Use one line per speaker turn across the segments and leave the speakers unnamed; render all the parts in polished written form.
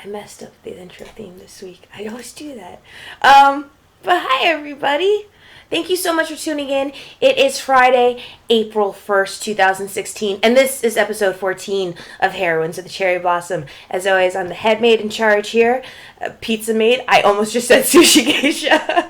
I messed up the intro theme this week. I always do that. But hi everybody. Thank you so much for tuning in. It is Friday, April 1st, 2016, and this is episode 14 of Heroines of the Cherry Blossom. As always, I'm the head maid in charge here, pizza maid. I almost just said sushi geisha.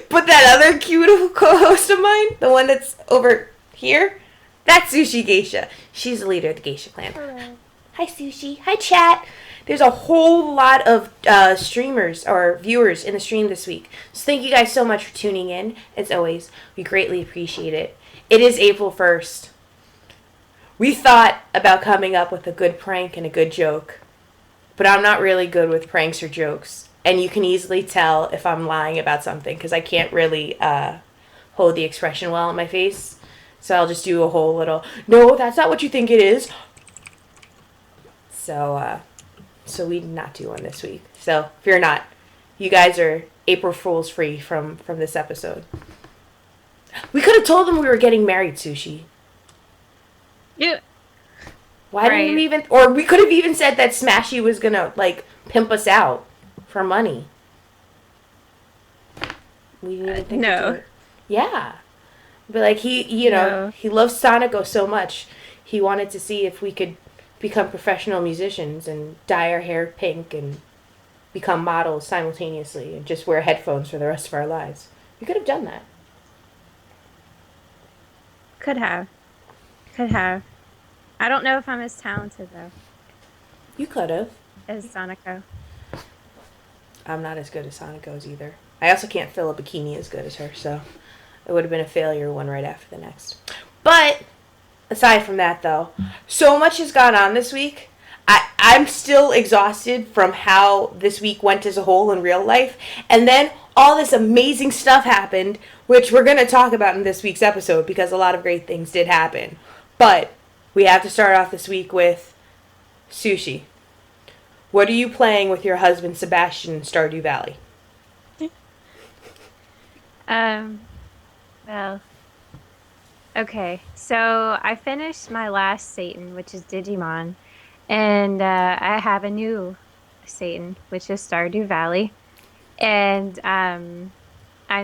But that other cute co-host of mine, the one that's over here, that's Sushi Geisha. She's the leader of the Geisha clan.
Hello.
Hi, Sushi. Hi, chat. There's a whole lot of streamers or viewers in the stream this week. So thank you guys so much for tuning in. As always, we greatly appreciate it. It is April 1st. We thought about coming up with a good prank and a good joke. But I'm not really good with pranks or jokes. And you can easily tell if I'm lying about something because I can't really hold the expression well on my face. So I'll just do a whole little, no, that's not what you think it is. So we did not do one this week. So fear not. You guys are April Fool's free from this episode. We could have told them we were getting married, Sushi.
Yeah.
Why didn't we even... Or we could have even said that Smashy was going to, like, pimp us out for money. We didn't even think to do it. Yeah. But, like, he loves Sonico so much. He wanted to see if we could become professional musicians and dye our hair pink and become models simultaneously and just wear headphones for the rest of our lives. We could have done that.
Could have. I don't know if I'm as talented, though,
You could have.
as Sonico.
I'm not as good as Sonico's either. I also can't fill a bikini as good as her, so it would have been a failure one right after the next. But aside from that, though, so much has gone on this week. I'm still exhausted from how this week went as a whole in real life. And then all this amazing stuff happened, which we're going to talk about in this week's episode because a lot of great things did happen. But we have to start off this week with Sushi. What are you playing with your husband, Sebastian, in Stardew Valley?
Well, okay. So I finished my last Satan, which is Digimon, and I have a new Satan, which is Stardew Valley, and I'm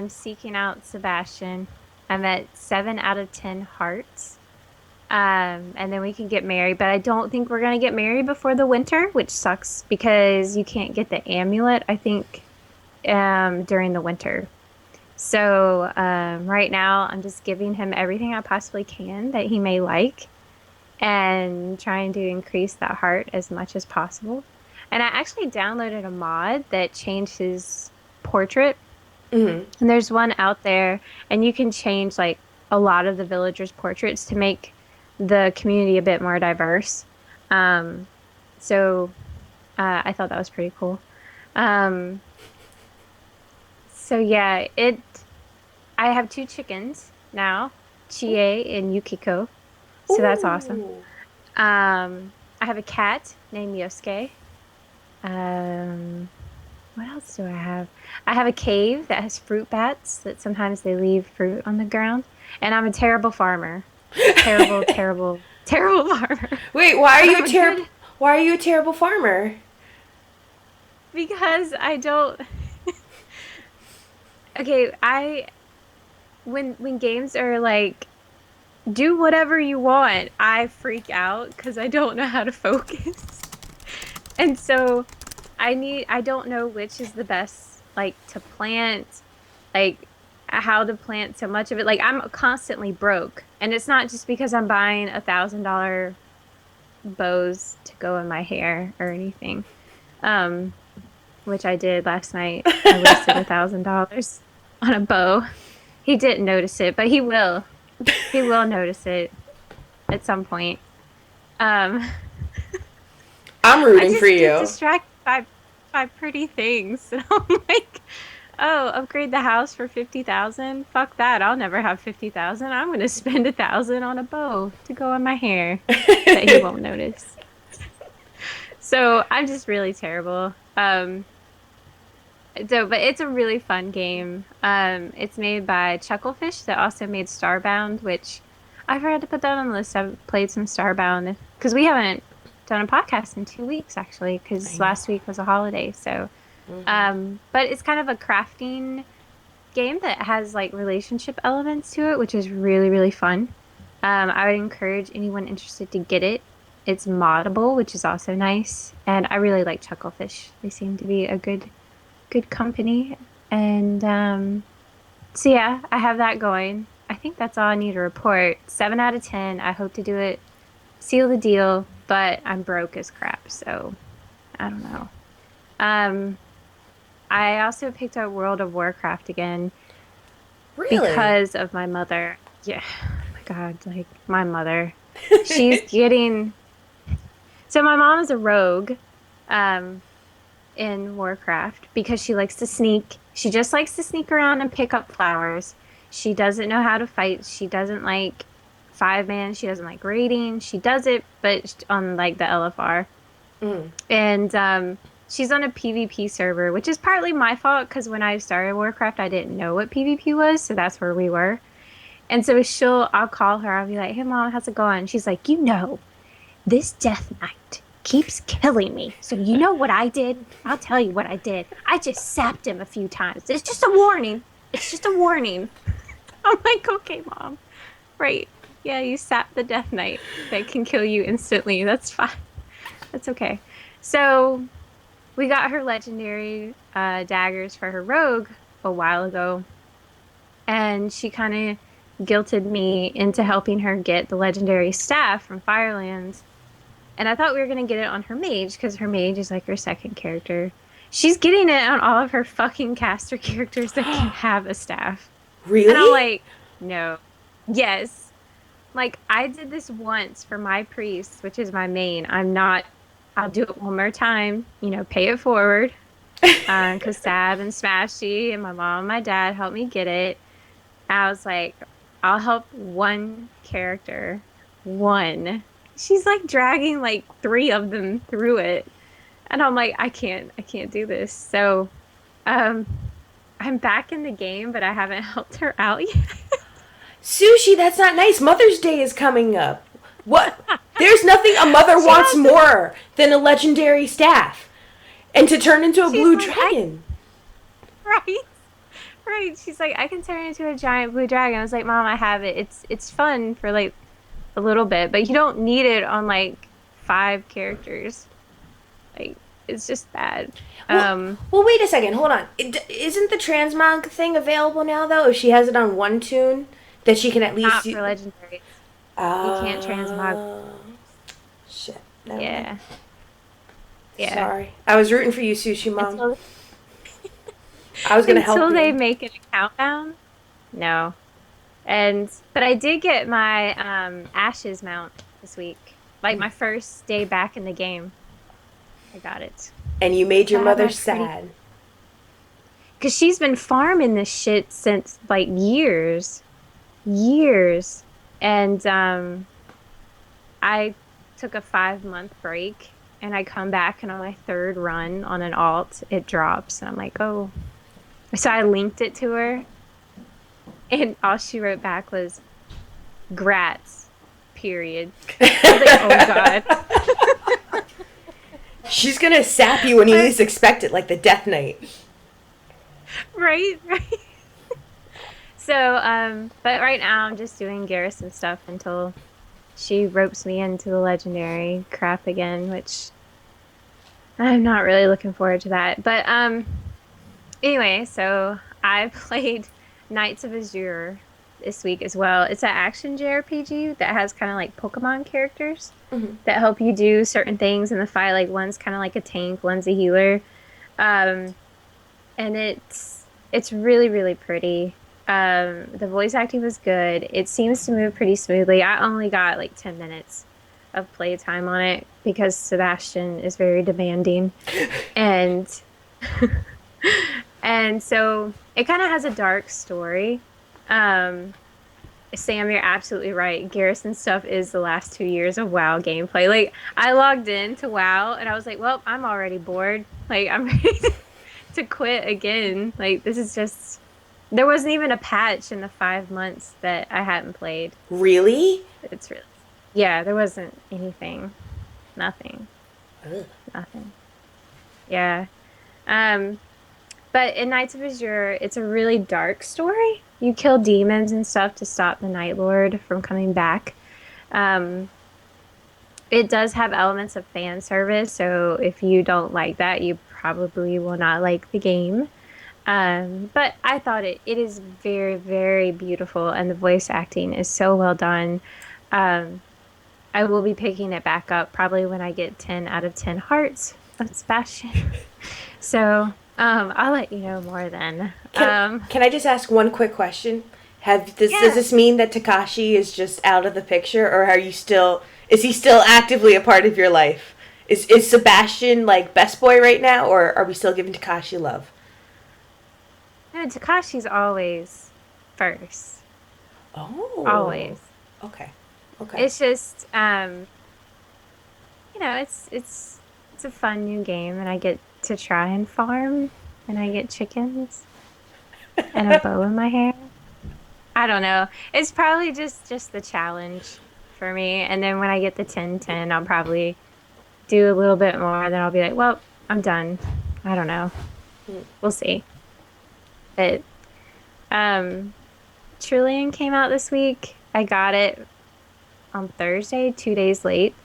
seeking out Sebastian. I'm at 7 out of 10 hearts. And then we can get married, but I don't think we're going to get married before the winter, which sucks because you can't get the amulet, I think, during the winter. So right now I'm just giving him everything I possibly can that he may like and trying to increase that heart as much as possible. And I actually downloaded a mod that changed his portrait.
Mm-hmm.
And there's one out there, and you can change like a lot of the villagers' portraits to make the community a bit more diverse. So I thought that was pretty cool. So yeah, I have 2 chickens now, Chie and Yukiko. So that's awesome. I have a cat named Yosuke. What else do I have? I have a cave that has fruit bats that sometimes they leave fruit on the ground. And I'm a terrible farmer. Terrible farmer.
Wait, why are you a terrible farmer?
Because I don't. Okay, when games are like, do whatever you want, I freak out because I don't know how to focus. And so I don't know which is the best, like, to plant, like, how to plant so much of it. Like, I'm constantly broke. And it's not just because I'm buying $1,000 bows to go in my hair or anything. Which I did last night. I wasted $1,000 on a bow. He didn't notice it, but he will. He will notice it at some point.
I'm rooting for you.
I just get distracted by pretty things. And I'm like, oh, upgrade the house for $50,000? Fuck that. I'll never have $50,000. I'm going to spend $1,000 on a bow to go in my hair that he won't notice. So I'm just really terrible. But it's a really fun game. It's made by Chucklefish that also made Starbound, which I forgot to put that on the list. I've played some Starbound because we haven't done a podcast in 2 weeks actually,
I
because
know.
last week was a holiday. So, but it's kind of a crafting game that has like relationship elements to it, which is really, really fun. I would encourage anyone interested to get it. It's moddable, which is also nice. And I really like Chucklefish. They seem to be a good company. And so yeah, I have that going. I think that's all I need to report. 7 out of 10. I hope to do it, seal the deal, but I'm broke as crap, so I don't know. Um, I also picked up World of Warcraft again
Really?
because of my mother. Yeah, oh my God, like my mother. She's getting so my mom is a rogue um in Warcraft because she likes to sneak. She just likes to sneak around and pick up flowers. She doesn't know how to fight. She doesn't like 5 man. She doesn't like raiding. She does it, but on like the LFR.
Mm.
And she's on a PvP server, which is partly my fault because when I started Warcraft, I didn't know what PvP was, so that's where we were. And so I'll call her. I'll be like, "Hey, mom, how's it going?" She's like, this Death Knight keeps killing me. So you know what I did? I'll tell you what I did. I just sapped him a few times. It's just a warning. It's just a warning." I'm like, "Okay, mom. Right. Yeah, you sap the Death Knight that can kill you instantly. That's fine. That's okay." So we got her legendary daggers for her rogue a while ago, and she kind of guilted me into helping her get the legendary staff from Firelands. And I thought we were gonna get it on her mage because her mage is like her second character. She's getting it on all of her fucking caster characters that can have a staff. And I'm
Really?
like, no. Yes. Like I did this once for my priest, which is my main. I'll do it one more time, pay it forward. Because Sab and Smashy and my mom and my dad helped me get it. I was like, I'll help one character. One. She's like dragging like three of them through it. And I'm like, I can't do this. So, um, I'm back in the game, but I haven't helped her out yet.
Sushi, that's not nice. Mother's Day is coming up. What? There's nothing a mother
She
wants
has to,
more than a legendary staff. And to turn into a
she's
blue
like,
dragon.
right, right. She's like, I can turn into a giant blue dragon. I was like, Mom, I have it. It's fun for like a little bit, but you don't need it on like 5 characters. Like, it's just bad.
Well,
Um,
well, wait a second. Hold on. Isn't the transmog thing available now, though? If she has it on one tune, that she can at least...
Not for legendaries. You can't transmog.
Uh, shit. Never mind.
Yeah. Yeah.
Sorry. I was rooting for you, Sushi Mom.
Until
I was going to help
until they
you.
make it a countdown. No. But I did get my Ashes mount this week. Like my first day back in the game. I got it.
And you made
So
your
I have
mother
my pretty
sad.
because she's been farming this shit since like years. Years. And I took a 5 month break and I come back and on my third run on an alt, it drops. And I'm like, oh. So I linked it to her and all she wrote back was grats, period. I was like, oh God.
She's going to sap you when you least expect it, like the Death Knight.
Right, right. So, but right now I'm just doing garrison stuff until she ropes me into the legendary crap again, which I'm not really looking forward to that. But anyway, so I played Knights of Azure this week as well. It's an action JRPG that has kind of like Pokemon characters that help you do certain things in the fight. Like one's kind of like a tank, one's a healer, and it's really really pretty. The voice acting was good. It seems to move pretty smoothly. I only got like 10 minutes of playtime on it because Sebastian is very demanding. And and so it kind of has a dark story. Sam, you're absolutely right. Garrison stuff is the last 2 years of WoW gameplay. Like I logged in to WoW and I was like, well, I'm already bored. Like I'm ready to quit again. Like this is just there wasn't even a patch in the 5 months that I hadn't played.
Really?
It's really, yeah, there wasn't anything. Nothing.
Ugh.
Nothing. Yeah. Um, but in Knights of Azure, it's a really dark story. You kill demons and stuff to stop the Night Lord from coming back. Um, it does have elements of fan service, so if you don't like that, you probably will not like the game. But I thought it is very, very beautiful, and the voice acting is so well done. Um, I will be picking it back up probably when I get 10 out of 10 hearts of Sebastian. So, I'll let you know more then.
Can can I just ask one quick question? Have this Does
Yeah.
this mean that Takashi is just out of the picture, or are you still is he still actively a part of your life? Is Sebastian like best boy right now, or are we still giving Takashi love?
No, Takashi's always first.
Oh,
Always.
okay, okay.
It's just, it's a fun new game, and I get to try and farm, and I get chickens and a bow in my hair. I don't know. It's probably just the challenge for me. And then when I get the 10-10, I'll probably do a little bit more. Then I'll be like, well, I'm done. I don't know. We'll see. But um Trillian came out this week. I got it on Thursday, 2 days late.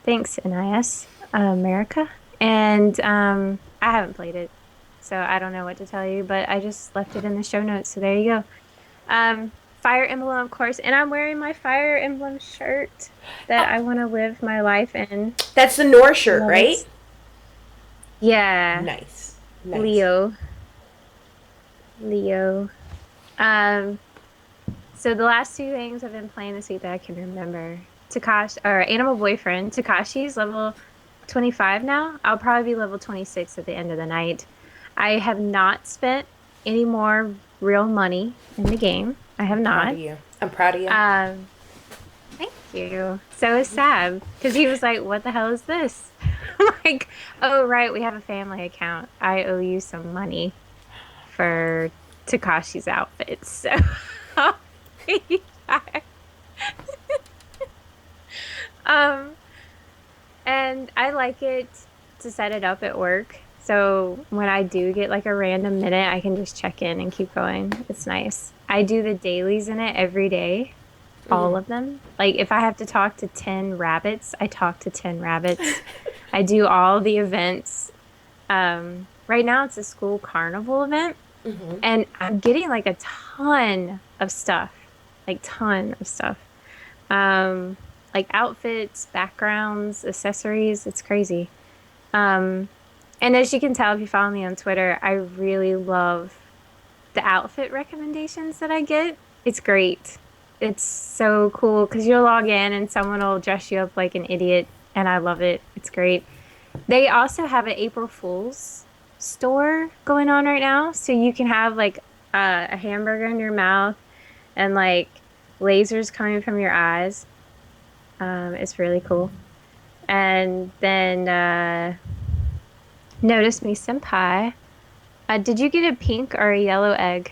Thanks, NIS America. And I haven't played it. So I don't know what to tell you, but I just left it in the show notes. So there you go. Fire Emblem, of course, and I'm wearing my Fire Emblem shirt that
Oh,
I want to live my life in.
that's the Norse shirt,
Love
right?
it. Yeah,
Nice, nice.
Leo, Leo. Um, so the last two things I've been playing this week that I can remember, Takashi or Animal Boyfriend. Takashi's level 25 now. I'll probably be level 26 at the end of the night. I have not spent any more real money in the game. I have
Proud of
not.
you. I'm proud of you.
Um, Thank you. So is Sab, because he was like, "What the hell is this?" I'm like, "Oh, right, we have a family account. I owe you some money for Takashi's outfits." So I'll pay you back. Um, and I like it to set it up at work. So when I do get like a random minute, I can just check in and keep going. It's nice. I do the dailies in it every day. All of them. Like if I have to talk to 10 rabbits, I talk to 10 rabbits. I do all the events. Right now it's a school carnival event and I'm getting like a ton of stuff. Like ton of stuff. Um, like outfits, backgrounds, accessories. It's crazy. Um, and as you can tell if you follow me on Twitter, I really love the outfit recommendations that I get. It's great. It's so cool because you'll log in and someone will dress you up like an idiot, and I love it. It's great. They also have an April Fool's store going on right now, so you can have like a hamburger in your mouth and like lasers coming from your eyes. It's really cool. And then Notice Me Senpai. Did you get a pink or a yellow egg?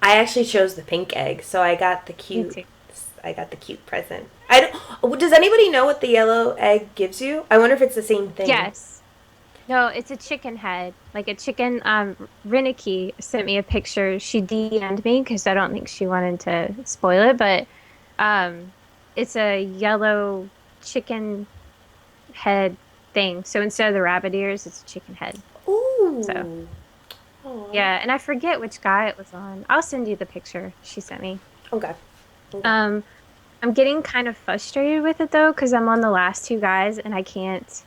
I actually chose the pink egg, so
Me too.
I got the cute present. I don't. Does anybody know what the yellow egg gives you? I wonder if it's the same thing.
Yes. No, it's a chicken head. Like a chicken. Riniki sent me a picture. She DM'd me because I don't think she wanted to spoil it, but um, it's a yellow chicken head thing. So instead of the rabbit ears, it's a chicken head. So
Ooh. Aw.
yeah, and I forget which guy it was on. I'll send you the picture she sent me.
Okay. Okay.
Um, I'm getting kind of frustrated with it though, because I'm on the last two guys and I can't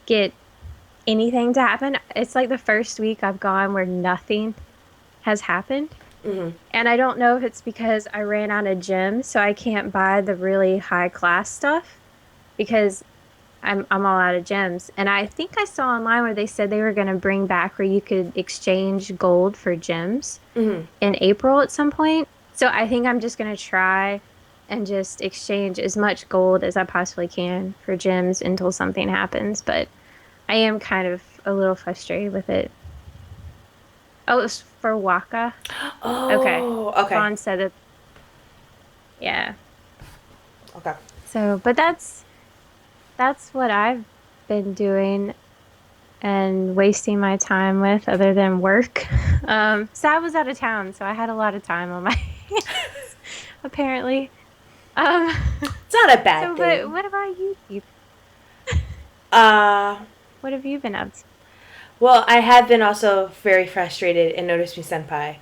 get anything to happen. It's like the first week I've gone where nothing has happened. And I don't know if it's because I ran out of gems, so I can't buy the really high class stuff because I'm all out of gems. And I think I saw online where they said they were going to bring back where you could exchange gold for gems in April at some point. So I think I'm just going to try and just exchange as much gold as I possibly can for gems until something happens. But I am kind of a little frustrated with it. Oh, it's for Waka. Okay.
Oh. Okay.
Vaughn said that. Yeah.
Okay.
So, but that's what I've been doing and wasting my time with other than work. So I was out of town, so I had a lot of time on my hands, apparently. Um,
It's not a bad
so but
thing.
what about you, Keith?
Uh,
What have you been up to?
well, I have been also very frustrated in Notice Me Senpai.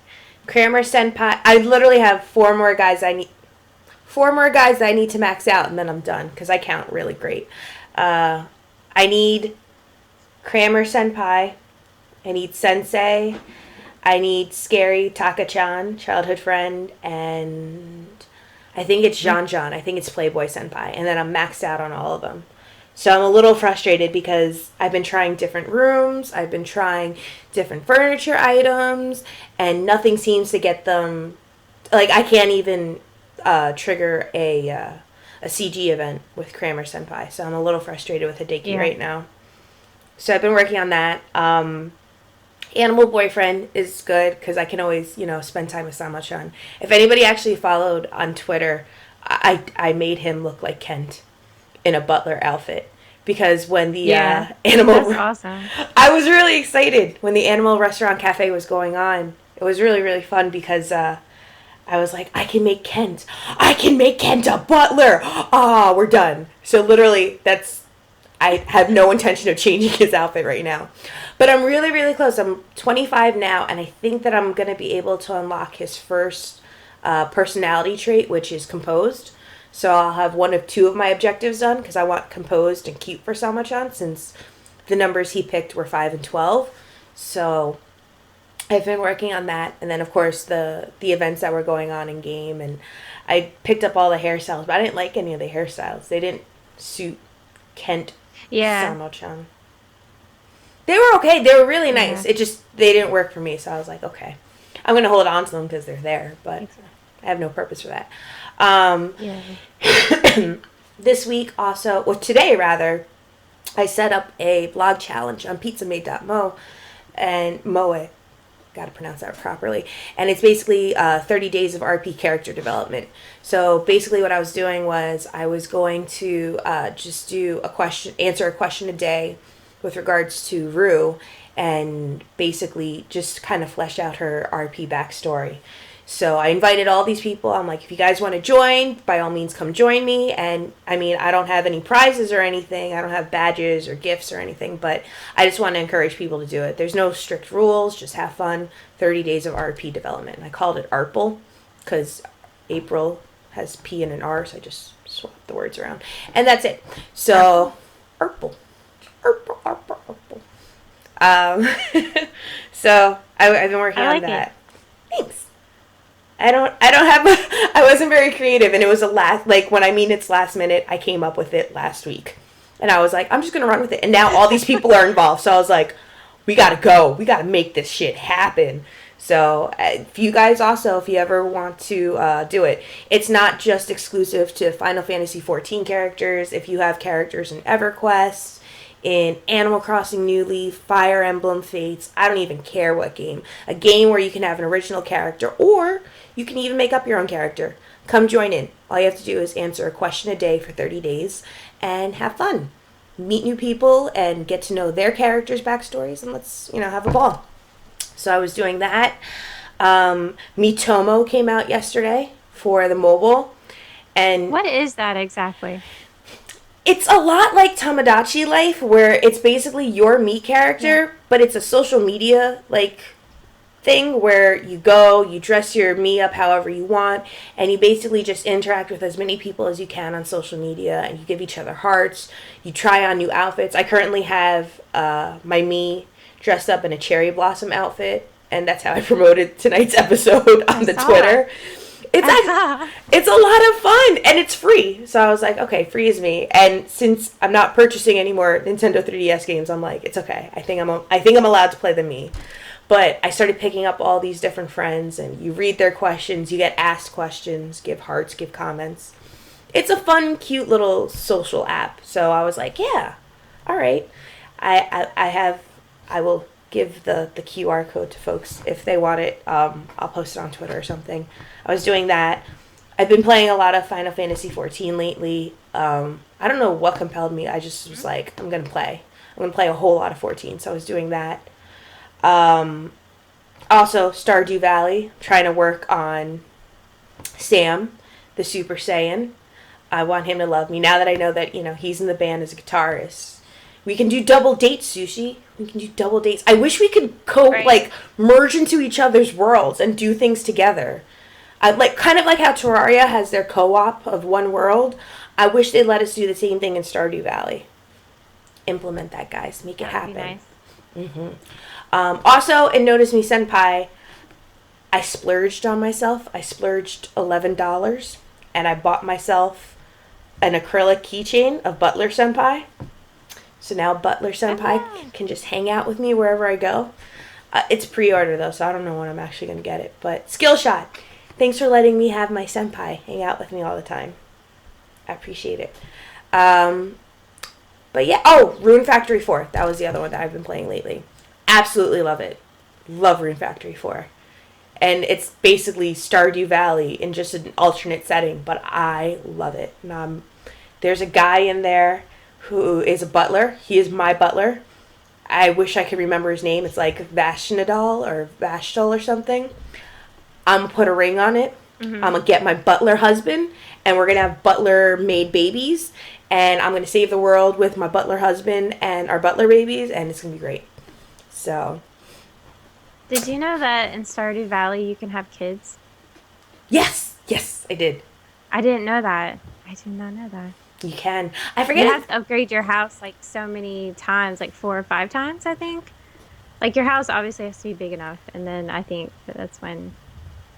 Kramer Senpai, I literally have four more guys that I need to max out, and then I'm done because I count really great. Uh, I need Kramer Senpai. I need Sensei. I need Scary Taka-chan, childhood friend, and I think it's Jean Jean. I think it's Playboy Senpai, and then I'm maxed out on all of them. So I'm a little frustrated because I've been trying different rooms, I've been trying different furniture items, and nothing seems to get them. Like I can't even trigger a CG event with Kramer Senpai, so I'm a little frustrated with Hideki
Yeah.
right now. So I've been working on that. Animal Boyfriend is good because I can always, spend time with Sama-chan. If anybody actually followed on Twitter, I made him look like Kent in a butler outfit because when the
Yeah.
animal,
That's awesome.
I was really excited when the Animal Restaurant Cafe was going on. It was really really fun because I was like, I can make Kent a butler. Ah, we're done. So literally, I have no intention of changing his outfit right now. But I'm really, really close. I'm 25 now, and I think that I'm going to be able to unlock his first personality trait, which is composed. So I'll have one of two of my objectives done because I want composed and cute for Sama-chan since the numbers he picked were 5 and 12. So I've been working on that. And then, of course, the events that were going on in game. And I picked up all the hairstyles, but I didn't like any of the hairstyles. They didn't suit Kent
Yeah.
Samo-chan. They were okay. They were really
Yeah.
nice. It just, they didn't work for me. So I was like, okay. I'm going to hold on to them because they're there, but
Exactly.
I have no purpose for that. Um,
Yeah.
this week also, or today rather, I set up a blog challenge on pizzamade.mo and Moe. Got to pronounce that properly. And it's basically 30 days of RP character development. So basically, what I was doing was I was going to just answer a question a day with regards to Rue, and basically just kind of flesh out her RP backstory. So I invited all these people. I'm like, if you guys want to join, by all means come join me. And I mean, I don't have any prizes or anything. I don't have badges or gifts or anything, but I just want to encourage people to do it. There's no strict rules, just have fun. 30 days of RP development. And I called it ARPL because April has P and an R, so I just swapped the words around. And that's it. So, ARPL. ARPL, ARPL, ARPL. So I've been working
I
on
like it.
that. Thanks. I don't have I wasn't very creative, and it was when I mean it's last minute, I came up with it last week. And I was like, I'm just going to run with it. And now all these people are involved. So I was like, we got to go. We got to make this shit happen. So if you guys also, if you ever want to do it, it's not just exclusive to Final Fantasy XIV characters. If you have characters in EverQuest, in Animal Crossing New Leaf, Fire Emblem Fates, I don't even care what game. A game where you can have an original character, or you can even make up your own character. Come join in. All you have to do is answer a question a day for 30 days and have fun. Meet new people and get to know their characters' backstories, and let's, have a ball. So I was doing that. Mitomo came out yesterday for the mobile, and
What is that exactly?
it's a lot like Tamagotchi Life, where it's basically your Mii
Yeah.
character, but it's a social media thing where you go, you dress your Mii up however you want, and you basically just interact with as many people as you can on social media, and you give each other hearts. You try on new outfits. I currently have my Mii dressed up in a cherry blossom outfit, and that's how I promoted tonight's episode
I
on the
saw.
Twitter. It's
I saw.
it's a lot of fun, and it's free. So I was like, okay, free is me. And since I'm not purchasing any more Nintendo 3DS games, I'm like, it's okay. I think I'm allowed to play the Mii. But I started picking up all these different friends, and you read their questions, you get asked questions, give hearts, give comments. It's a fun, cute little social app. So I was like, yeah, all right. I will give the QR code to folks if they want it. I'll post it on Twitter or something. I was doing that. I've been playing a lot of Final Fantasy 14 lately. I don't know what compelled me. I just was like, I'm gonna play. I'm gonna play a whole lot of 14. So I was doing that. Um, Also, Stardew Valley, trying to work on Sam, the Super Saiyan. I want him to love me. Now that I know that, he's in the band as a guitarist. We can do double dates, Sushi. We can do double dates. I wish we could
Right.
merge into each other's worlds and do things together. I like kind of like how Terraria has their co-op of one world. I wish they'd let us do the same thing in Stardew Valley. Implement that, guys. Make it
That would be
happen.
nice.
Also, in Notice Me Senpai, I splurged on myself. I splurged $11 and I bought myself an acrylic keychain of Butler Senpai. So now Butler
Oh,
Senpai can just hang out with me wherever I go. It's pre-order though, so I don't know when I'm actually going to get it. But Skillshot, thanks for letting me have my senpai hang out with me all the time. I appreciate it. Um, but yeah, oh, Rune Factory 4. That was the other one that I've been playing lately. Absolutely love it. Love Rune Factory 4. And it's basically Stardew Valley in just an alternate setting, but I love it. There's a guy in there who is a butler. He is my butler. I wish I could remember his name. It's like Vashnadal or Vashtal or something. I'm going to put a ring on it.
mm-hmm.
I'm going to get my butler husband, and we're going to have butler made babies. And I'm going to save the world with my butler husband and our butler babies, and it's going to be great. So,
Did you know that in Stardew Valley you can have kids?
yes, yes, I did.
I didn't know that. I did not know that.
You can. I
You
forget.
have to upgrade your house like so many times, like 4 or 5 times, I think. Like your house obviously has to be big enough, and then I think that's when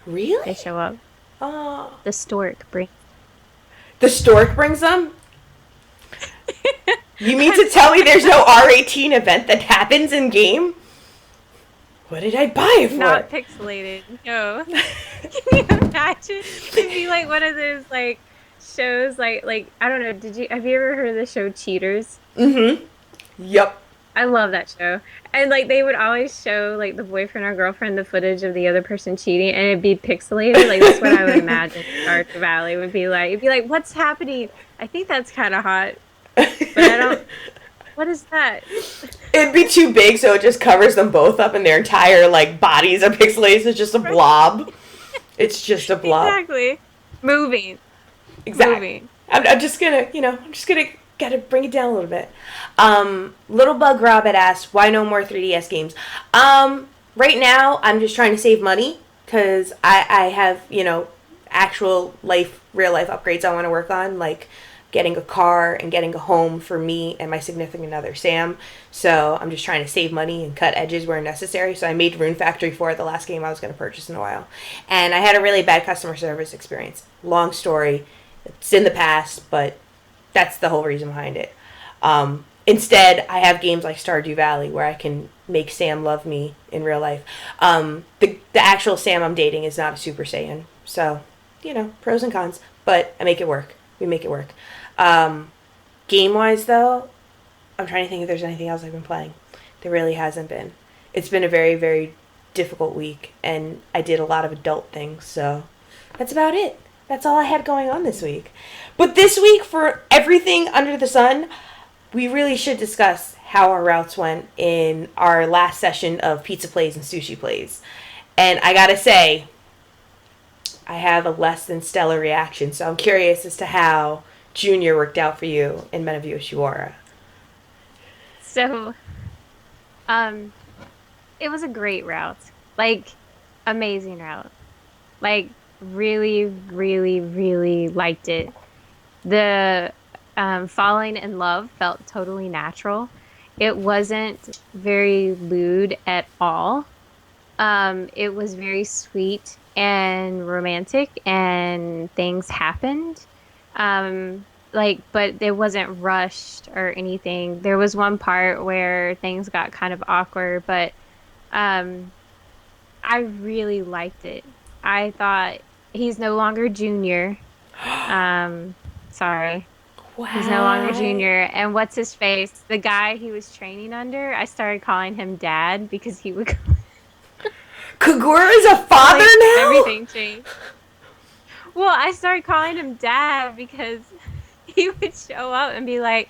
they
Really?
show up.
Oh.
The stork bring.
The stork brings them? You mean to tell me there's no R18 event that happens in game? What did I buy it
Not
for?
pixelated. No. Can you imagine? It'd be like one of those like shows like I don't know, have you ever heard of the show Cheaters?
Mm-hmm. Yup.
I love that show. And like they would always show like the boyfriend or girlfriend the footage of the other person cheating and it'd be pixelated. Like that's what I would imagine Stardew Valley would be like. It'd be like, what's happening? I think that's kinda hot. But I don't what is that?
It'd be too big, so it just covers them both up, and their entire bodies are pixelated. So it's just a
Right.
blob. It's just a blob.
Exactly. Moving.
Exactly.
Moving.
I'm just gonna, gotta bring it down a little bit. Little Bug Rabbit asks, why no more 3DS games? Right now, I'm just trying to save money because I have, actual real life upgrades I want to work on, like getting a car and getting a home for me and my significant other, Sam. So I'm just trying to save money and cut edges where necessary. So I made Rune Factory 4 the last game I was going to purchase in a while. And I had a really bad customer service experience. Long story. It's in the past, but that's the whole reason behind it. Instead, I have games like Stardew Valley where I can make Sam love me in real life. The actual Sam I'm dating is not a Super Saiyan. So, pros and cons. But I make it work. We make it work. Game-wise, though, I'm trying to think if there's anything else I've been playing. There really hasn't been. It's been a very, very difficult week, and I did a lot of adult things, so that's about it. That's all I had going on this week. But this week, for everything under the sun, we really should discuss how our routes went in our last session of Pizza Plays and Sushi Plays. And I gotta say, I have a less than stellar reaction, so I'm curious as to how Junior worked out for you in Men of Yoshiwara.
So, um, it was a great route. Like, amazing route. Like, really, really, really liked it. The falling in love felt totally natural. It wasn't very lewd at all. It was very sweet and romantic, and things happened. But it wasn't rushed or anything. There was one part where things got kind of awkward, but um, I really liked it. I thought he's no longer junior. Um, sorry. He's no longer
Wow.
junior. And what's his face? The guy he was training under, I started calling him dad because he would
Kagura is a father
like
now?
everything changed. Well, I started calling him Dad because he would show up and be like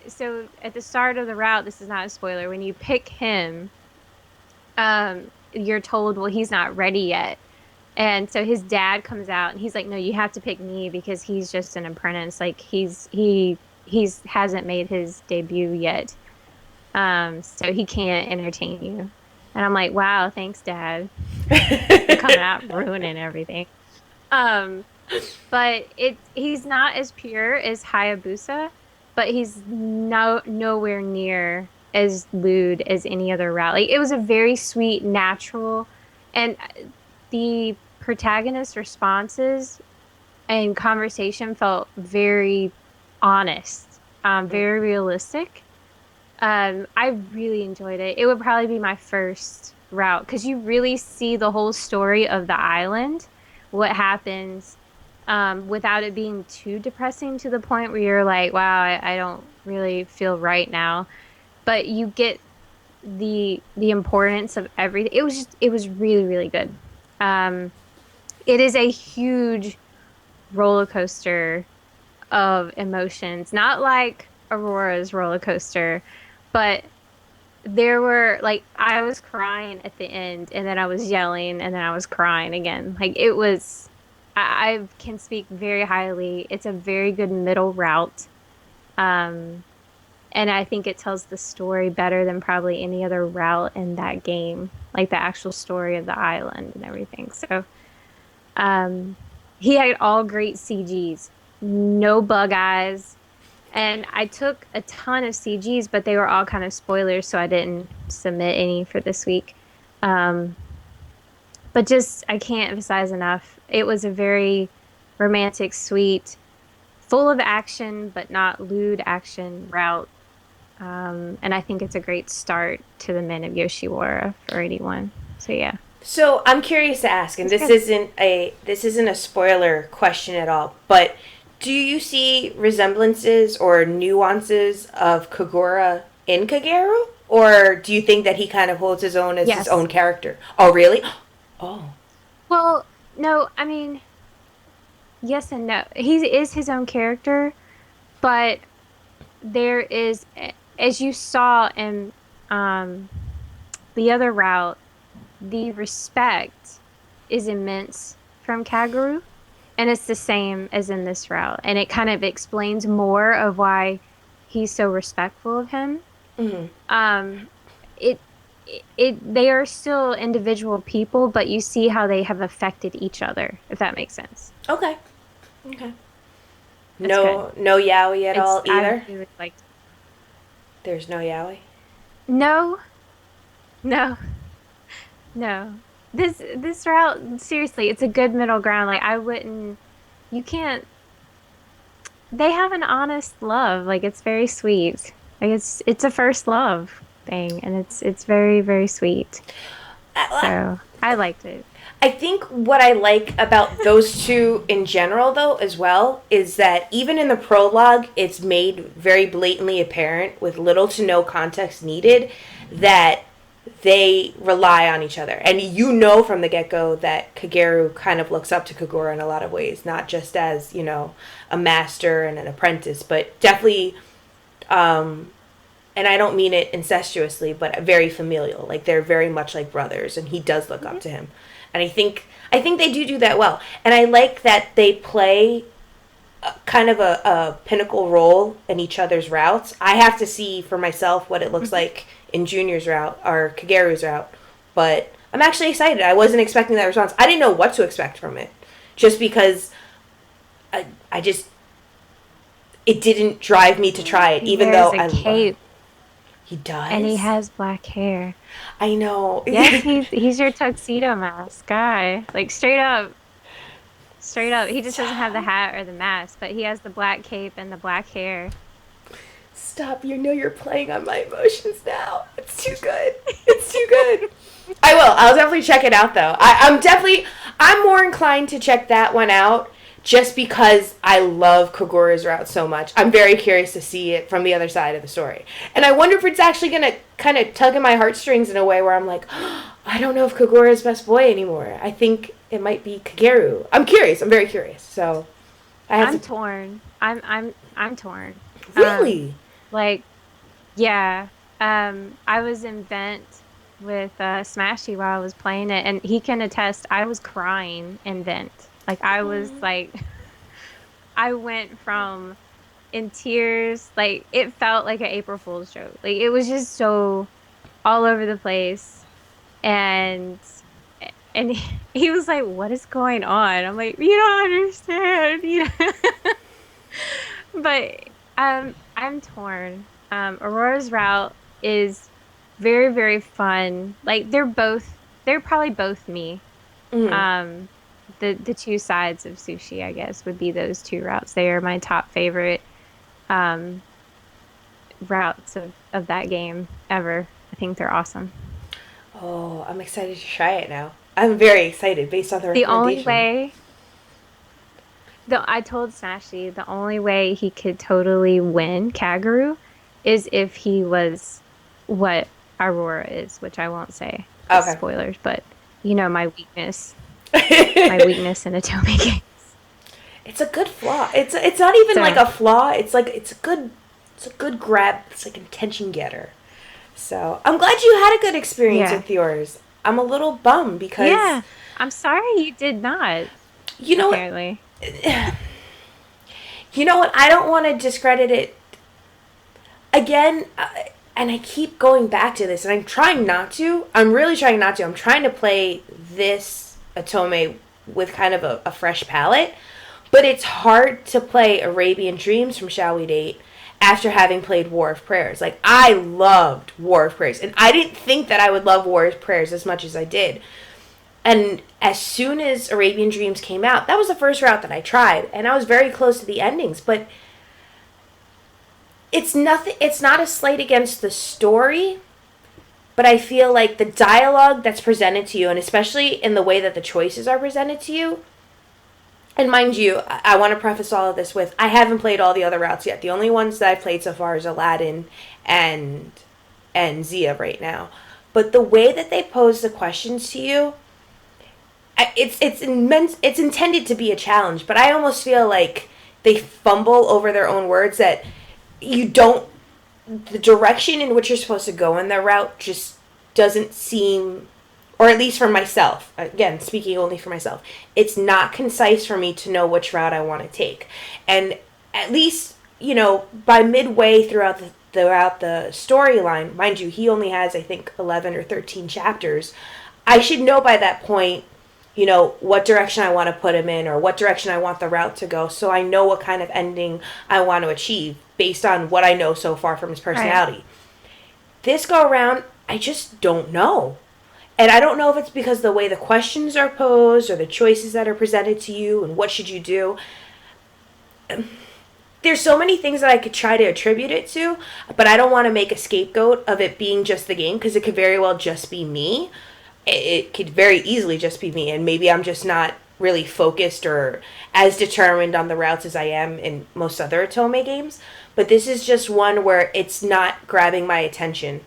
so at the start of the route, this is not a spoiler, when you pick him, you're told, well, he's not ready yet. And so his dad comes out and he's like, no, you have to pick me because he's just an apprentice. Like he's hasn't made his debut yet. So he can't entertain you. And I'm like, wow, thanks, Dad, for coming out and ruining everything. Um, but he's not as pure as Hayabusa, but he's nowhere near as lewd as any other route. Like it was a very sweet, natural, and the protagonist's responses and conversation felt very honest, very realistic. I really enjoyed it. It would probably be my first route because you really see the whole story of the island, what happens, without it being too depressing to the point where you're like, wow, I don't really feel right now. But you get the importance of everything. It was really, really good. Um, it is a huge roller coaster of emotions, not like Aurora's roller coaster, but there were like I was crying at the end, and then I was yelling, and then I was crying again. Like it was, I can speak very highly. It's a very good middle route. Um, and I think it tells the story better than probably any other route in that game, like the actual story of the island and everything. So, um, he had all great CGs, no bug eyes. And I took a ton of CGs, but they were all kind of spoilers, so I didn't submit any for this week. Um, but just, I can't emphasize enough. It was a very romantic, sweet, full of action, but not lewd action route. And I think it's a great start to the Men of Yoshiwara for 81. So yeah,
So I'm curious to ask, and
it's good.
this isn't a spoiler question at all, but do you see resemblances or nuances of Kagura in Kageru? Or do you think that he kind of holds his own as his
Yes.
own character? Oh, really? Oh.
Well, no, I mean, yes and no. He is his own character, but there is, as you saw in um, the other route, the respect is immense from Kaguru, and it's the same as in this route. And it kind of explains more of why he's so respectful of him.
Hmm.
Um, it, they are still individual people, but you see how they have affected each other, if that makes sense.
Okay. Okay.
That's good.
No yaoi at all
I
either?
really liked it.
There's no yaoi?
No, no, no. This route, seriously, it's a good middle ground. Like I wouldn't, you can't. They have an honest love. Like it's very sweet. Like it's a first love thing, and it's very very sweet. So I liked it.
I think what I like about those two in general, though, as well, is that even in the prologue, it's made very blatantly apparent, with little to no context needed, that they rely on each other. And you know from the get go that Kageru kind of looks up to Kagura in a lot of ways, not just as, a master and an apprentice, but definitely, and I don't mean it incestuously, but very familial. Like they're very much like brothers, and he does look up
Mhm.
to him. And I think they do that well. And I like that they play kind of a pinnacle role in each other's routes. I have to see for myself what it looks
Mhm.
like in Junior's route or Kageru's route, but I'm actually excited. I wasn't expecting that response. I didn't know what to expect from it, just because I just it didn't drive me to try it,
He
even
wears
though
a
I love.
cape
He
and he
does.
has black hair.
I know.
Yes, he's your tuxedo mask guy. Like straight up, straight up. He just doesn't have the
Stop.
hat or the mask, but he has the black cape and the black hair.
Stop. You know you're playing on my emotions now. It's too good. It's too good. I will. I'll definitely check it out, though. I'm more inclined to check that one out just because I love Kagura's route so much. I'm very curious to see it from the other side of the story. And I wonder if it's actually going to kind of tug at my heartstrings in a way where I'm like, I don't know if Kagura is best boy anymore. I think it might be Kageru. I'm curious. I'm very curious. So I have
I'm
to.
torn. I'm torn. Um,
Really?
like, yeah. I was in Vent with Smashy while I was playing it, and he can attest. I was crying in Vent. Like, I was like, I went from in tears. Like, it felt like an April Fool's joke. Like, it was just so all over the place, and he was like, "What is going on?" I'm like, "You don't understand." But I'm torn. Aurora's route is very, very fun. Like they're probably both me.
Mm.
Um, the two sides of sushi, I guess, would be those two routes. They are my top favorite um routes of that game ever. I think they're awesome.
Oh, I'm excited to try it now. I'm very excited based on the
The only
recommendation.
way I told Smashy the only way he could totally win Kaguru is if he was what Aurora is, which I won't say because
Okay.
spoilers, but you know my weakness in Otome games.
It's a good flaw. It's not even like
So
a flaw. It's like it's a good grab. It's like a attention getter. So I'm glad you had a good experience
yeah,
with yours. I'm a little bummed because
yeah. I'm sorry you did not.
you know what
Apparently,
you know what I don't want to discredit it again. And I keep going back to this, and I'm trying not to. I'm really trying not to. I'm trying to play this Atome with kind of a fresh palette. But it's hard to play Arabian Dreams from Shall We Date after having played War of Prayers. Like, I loved War of Prayers. And I didn't think that I would love War of Prayers as much as I did. And as soon as Arabian Dreams came out, that was the first route that I tried. And I was very close to the endings. But it's nothing, it's not a slight against the story. But I feel like the dialogue that's presented to you, and especially in the way that the choices are presented to you, and mind you, I want to preface all of this with I haven't played all the other routes yet. The only ones that I've played so far is Aladdin and Zia right now. But the way that they pose the questions to you, it's immense. It's intended to be a challenge, but I almost feel like they fumble over their own words. That you don't, the direction in which you're supposed to go in their route just doesn't seem, or at least for myself, again, speaking only for myself, it's not concise for me to know which route I want to take. And at least, by midway throughout the storyline, mind you, he only has, I think, 11 or 13 chapters. I should know by that point, what direction I want to put him in or what direction I want the route to go, so I know what kind of ending I want to achieve based on what I know so far from his
right.
personality. This go around, I just don't know. And I don't know if it's because the way the questions are posed or the choices that are presented to you and what should you do. There's so many things that I could try to attribute it to, but I don't want to make a scapegoat of it being just the game because it could very well just be me. It could very easily just be me, and maybe I'm just not really focused or as determined on the routes as I am in most other Otome games. But this is just one where it's not grabbing my attention.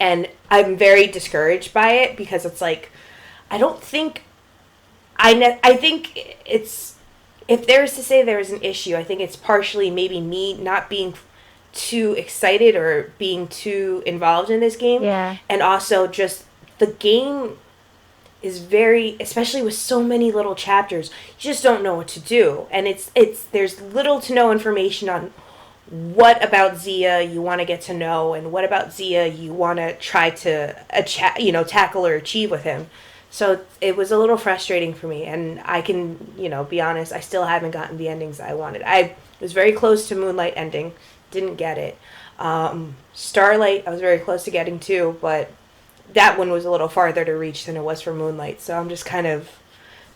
And I'm very discouraged by it because it's like, I don't think, I think it's, if there's to say there is an issue, I think it's partially maybe me not being too excited or being too involved in this game.
Yeah.
And also just the game is very, especially with so many little chapters, you just don't know what to do. And there's little to no information on what about Zia you want to get to know and what about Zia you want to try to tackle or achieve with him. So it was a little frustrating for me, and I can, be honest, I still haven't gotten the endings I wanted. I was very close to Moonlight ending, didn't get it. Starlight I was very close to getting too, but that one was a little farther to reach than it was for Moonlight. So I'm just kind of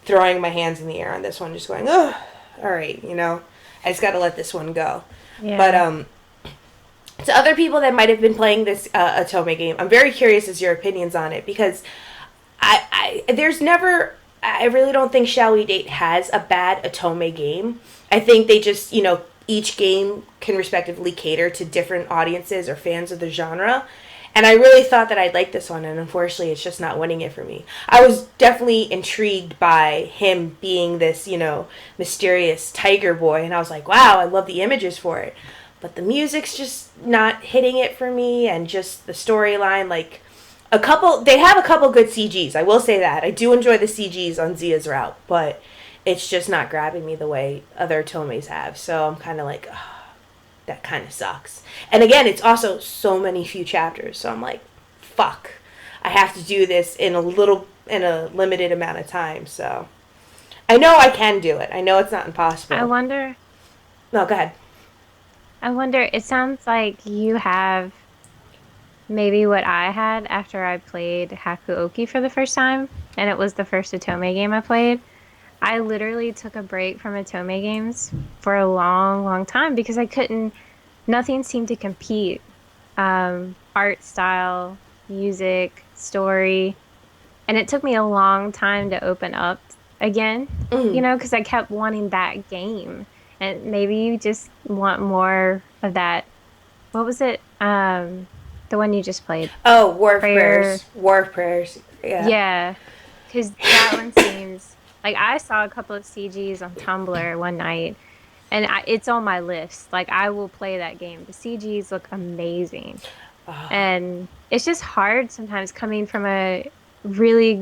throwing my hands in the air on this one, just going, oh, all right, I just got to let this one go. But
Yeah.
to other people that might have been playing this Otome game, I'm very curious as your opinions on it because I really don't think Shall We Date has a bad Otome game. I think they just, each game can respectively cater to different audiences or fans of the genre. And I really thought that I'd like this one, and unfortunately, it's just not winning it for me. I was definitely intrigued by him being this, mysterious tiger boy, and I was like, wow, I love the images for it. But the music's just not hitting it for me, and just the storyline, like, they have a couple good CGs, I will say that. I do enjoy the CGs on Zia's route, but it's just not grabbing me the way other Tome's have. So I'm kind of like, oh, that kind of sucks. And again, it's also so many few chapters. So I'm like, fuck. I have to do this in a limited amount of time. So I know I can do it. I know it's not
I
impossible.
wonder,
No, go ahead.
it sounds like you have maybe what I had after I played Hakuoki for the first time, and it was the first Otome game I played. I literally took a break from Otome games for a long, long time because I couldn't, nothing seemed to compete. Art style, music, story. And it took me a long time to open up again,
Mm.
because I kept wanting that game. And maybe you just want more of that. What was it? The one you just played.
Oh, War of
Prayer.
Prayers. War of Prayers. Yeah.
Yeah, because that one seems like I saw a couple of CGs on Tumblr one night, and it's on my list. Like I will play that game. The CGs look amazing,
Oh,
and it's just hard sometimes coming from a really,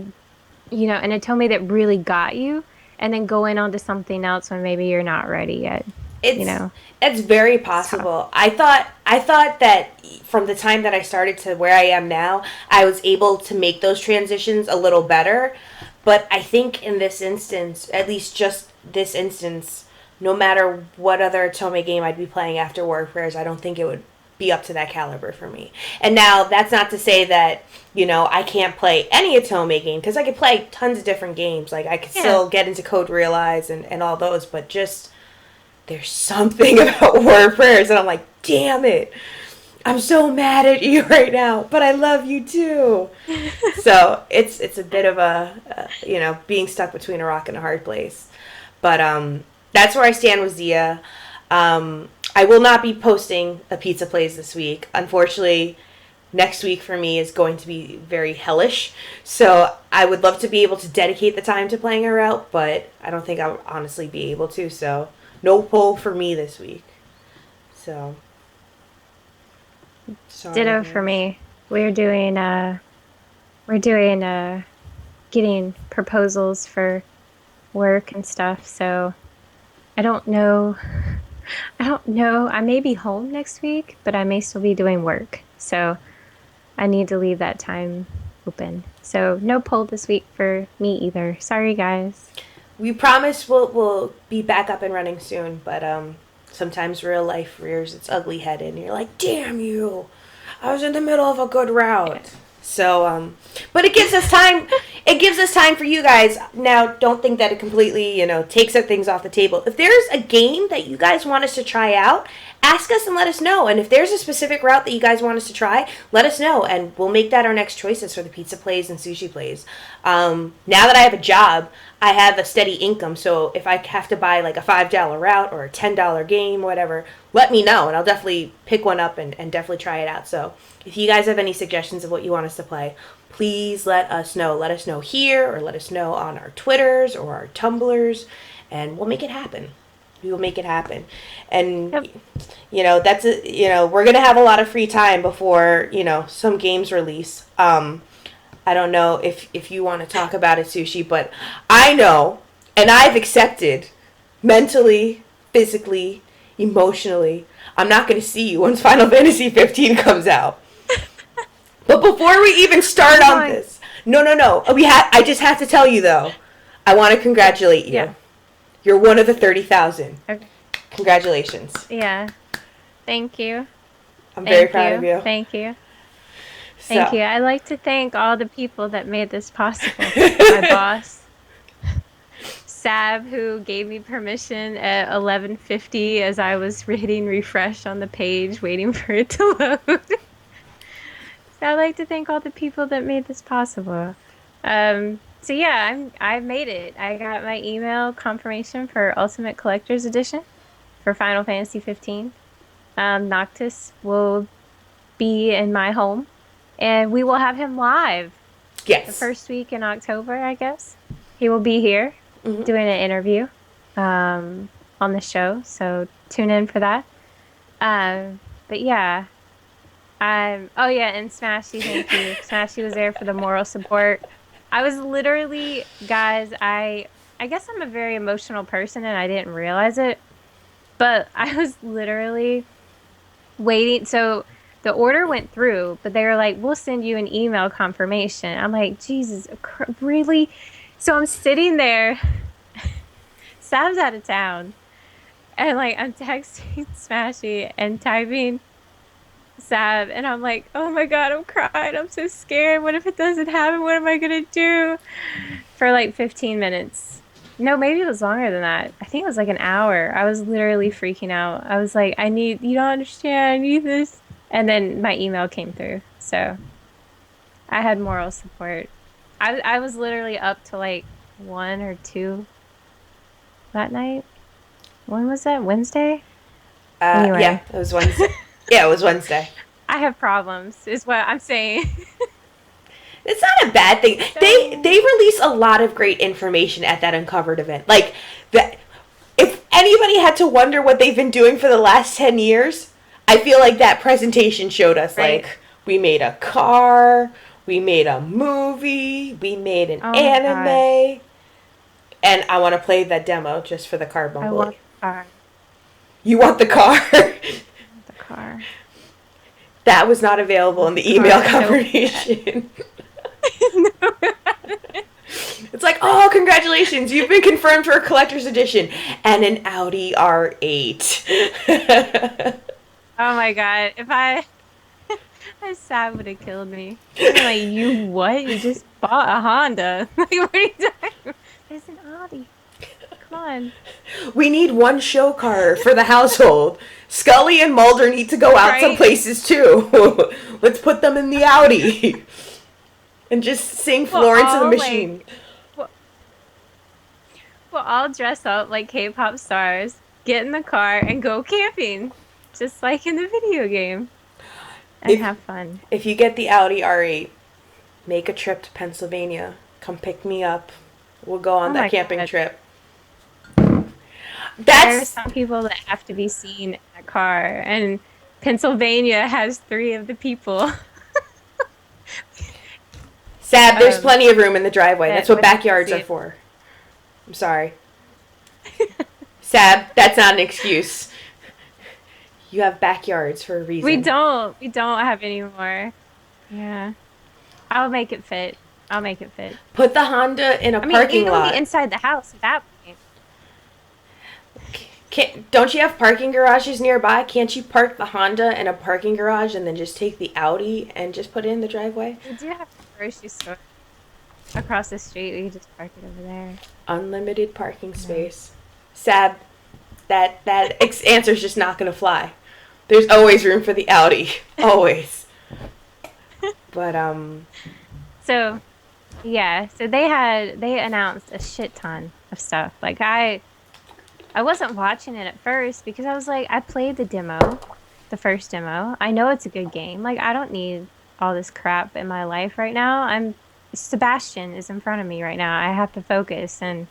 an Otome that really got you, and then going on to something else when maybe you're not ready yet. You
it's
know,
it's very
it's tough.
possible. I thought that from the time that I started to where I am now, I was able to make those transitions a little better. But I think in this instance, at least just this instance, no matter what other Tome game I'd be playing after War of Prayers, I don't think it would be up to that caliber for me. And now that's not to say that, I can't play any Atome game, because I could play tons of different games. Like I could
Yeah.
still get into Code Realize and all those, but just there's something about War of Prayers, and I'm like, damn it. I'm so mad at you right now, but I love you too. So it's a bit of being stuck between a rock and a hard place. But that's where I stand with Zia. I will not be posting a pizza plays this week. Unfortunately, next week for me is going to be very hellish. So I would love to be able to dedicate the time to playing her out, but I don't think I'll honestly be able to. So no poll for me this week. So sorry,
Ditto for
guys.
me. We're doing getting proposals for work and stuff. So I don't know. I don't know. I may be home next week, but I may still be doing work. So I need to leave that time open. So no poll this week for me either. Sorry, guys.
We promise we'll be back up and running soon, but sometimes real life rears its ugly head and you're like, damn you. I was in the middle of a good
Yeah.
route. So but it gives us time. It gives us time for you guys. Now, don't think that it completely, takes up things off the table. If there's a game that you guys want us to try out, ask us and let us know. And if there's a specific route that you guys want us to try, let us know, and we'll make that our next choices for the pizza plays and sushi plays. Now that I have a job, I have a steady income, so if I have to buy like a $5 route or a $10 game, whatever, let me know, and I'll definitely pick one up and definitely try it out. So if you guys have any suggestions of what you want us to play, please let us know. Let us know here, or let us know on our Twitters or our Tumblrs, and we'll make it happen. We will make it happen. And
Yep.
we're gonna have a lot of free time before some games release. I don't know if you want to talk about it, Sushi, but I know, and I've accepted mentally, physically, emotionally, I'm not going to see you once Final Fantasy 15 comes out. But before we even start
I'm
on
going.
this, no. I just have to tell you though, I want to congratulate
Yeah.
you. You're one of the 30,000.
Okay.
Congratulations.
Yeah. Thank you.
I'm very
Thank
proud of
you.
you.
Thank you. Thank
So,
you. I'd like to thank all the people that made this possible. My boss, Sab, who gave me permission at 11:50 as I was hitting refresh on the page, waiting for it to load. So I'd like to thank all the people that made this possible. So yeah, I've made it. I got my email confirmation for Ultimate Collector's Edition for Final Fantasy 15. Noctis will be in my home. And we will have him live the
Yes.
first week in October, I guess. He will be here
Hmm.
doing an interview um, on the show. So tune in for that. But yeah, oh yeah, and Smashy, thank you. Smashy was there for the moral support. I was literally, guys, I guess I'm a very emotional person and I didn't realize it, but I was literally waiting. So the order went through, but they were like, "We'll send you an email confirmation." I'm like, "Jesus, really?" So I'm sitting there, Sam's out of town, and like I'm texting Smashy and typing Sab, and I'm like, "Oh my God, I'm crying. I'm so scared. What if it doesn't happen? What am I gonna do?" For like 15 minutes. No, maybe it was longer than that. I think it was like an hour. I was literally freaking out. I was like, you don't understand. I need this. And then my email came through. So I had moral support. I was literally up to like 1 or 2 that night. When was that? Wednesday?
Yeah,
Anyway,
it was Wednesday. Yeah, it was Wednesday.
I have problems, is what I'm saying.
It's not a bad thing. They
So,
release a lot of great information at that Uncovered event. Like that, if anybody had to wonder what they've been doing for the last 10 years, I feel like that presentation showed us.
right.
Like we made a car, we made a movie, we made an
Oh my God.
anime, and I want to play that demo just for the car
I
Bumblebee.
want the car.
You want the car?
I want the car.
That was not
I
available
want
in
the
the email
car so bad.
confirmation.
No.
It's like, oh, congratulations, you've been confirmed for a collector's edition and an Audi R8.
Oh my God. If my Sam would have killed me. I'd be like, you what? You just bought a Honda. Like, what are you talking about? There's an Audi. Come on.
We need one show car for the household. Scully and Mulder need to go out some
Right?
places too. Let's put them in the Audi and just sing
We'll
Florence and the
all
Machine.
like we'll, we'll all dress up like K-pop stars, get in the car and go camping. Just like in the video game. And
If
have fun.
if you get the Audi R8, make a trip to Pennsylvania. Come pick me up. We'll go on
Oh
that
my
camping
God.
trip.
There are
That's
some people that have to be seen in a car, and Pennsylvania has 3 of the people.
sad. There's
um
plenty of room in the driveway. That's
that
what
would have to
backyards
see
are
it.
for. I'm sorry. Sad. That's not an excuse. You have backyards for a
We
reason.
don't. We don't have any more. Yeah. I'll make it fit. I'll make it fit.
Put the Honda in a
I mean,
parking
it'll be
lot.
inside the house at that point.
Don't you have parking garages nearby? Can't you park the Honda in a parking garage and then just take the Audi and just put it in the driveway?
We do have a grocery store across the street. We can just park it over there.
Unlimited parking
No.
space. Sad. That answer's just not gonna fly. There's always room for the Audi. Always. But
So, yeah. So they announced a shit ton of stuff. Like I wasn't watching it at first because I was like, I played the demo, the first demo. I know it's a good game. Like, I don't need all this crap in my life right now. Sebastian is in front of me right now. I have to focus. And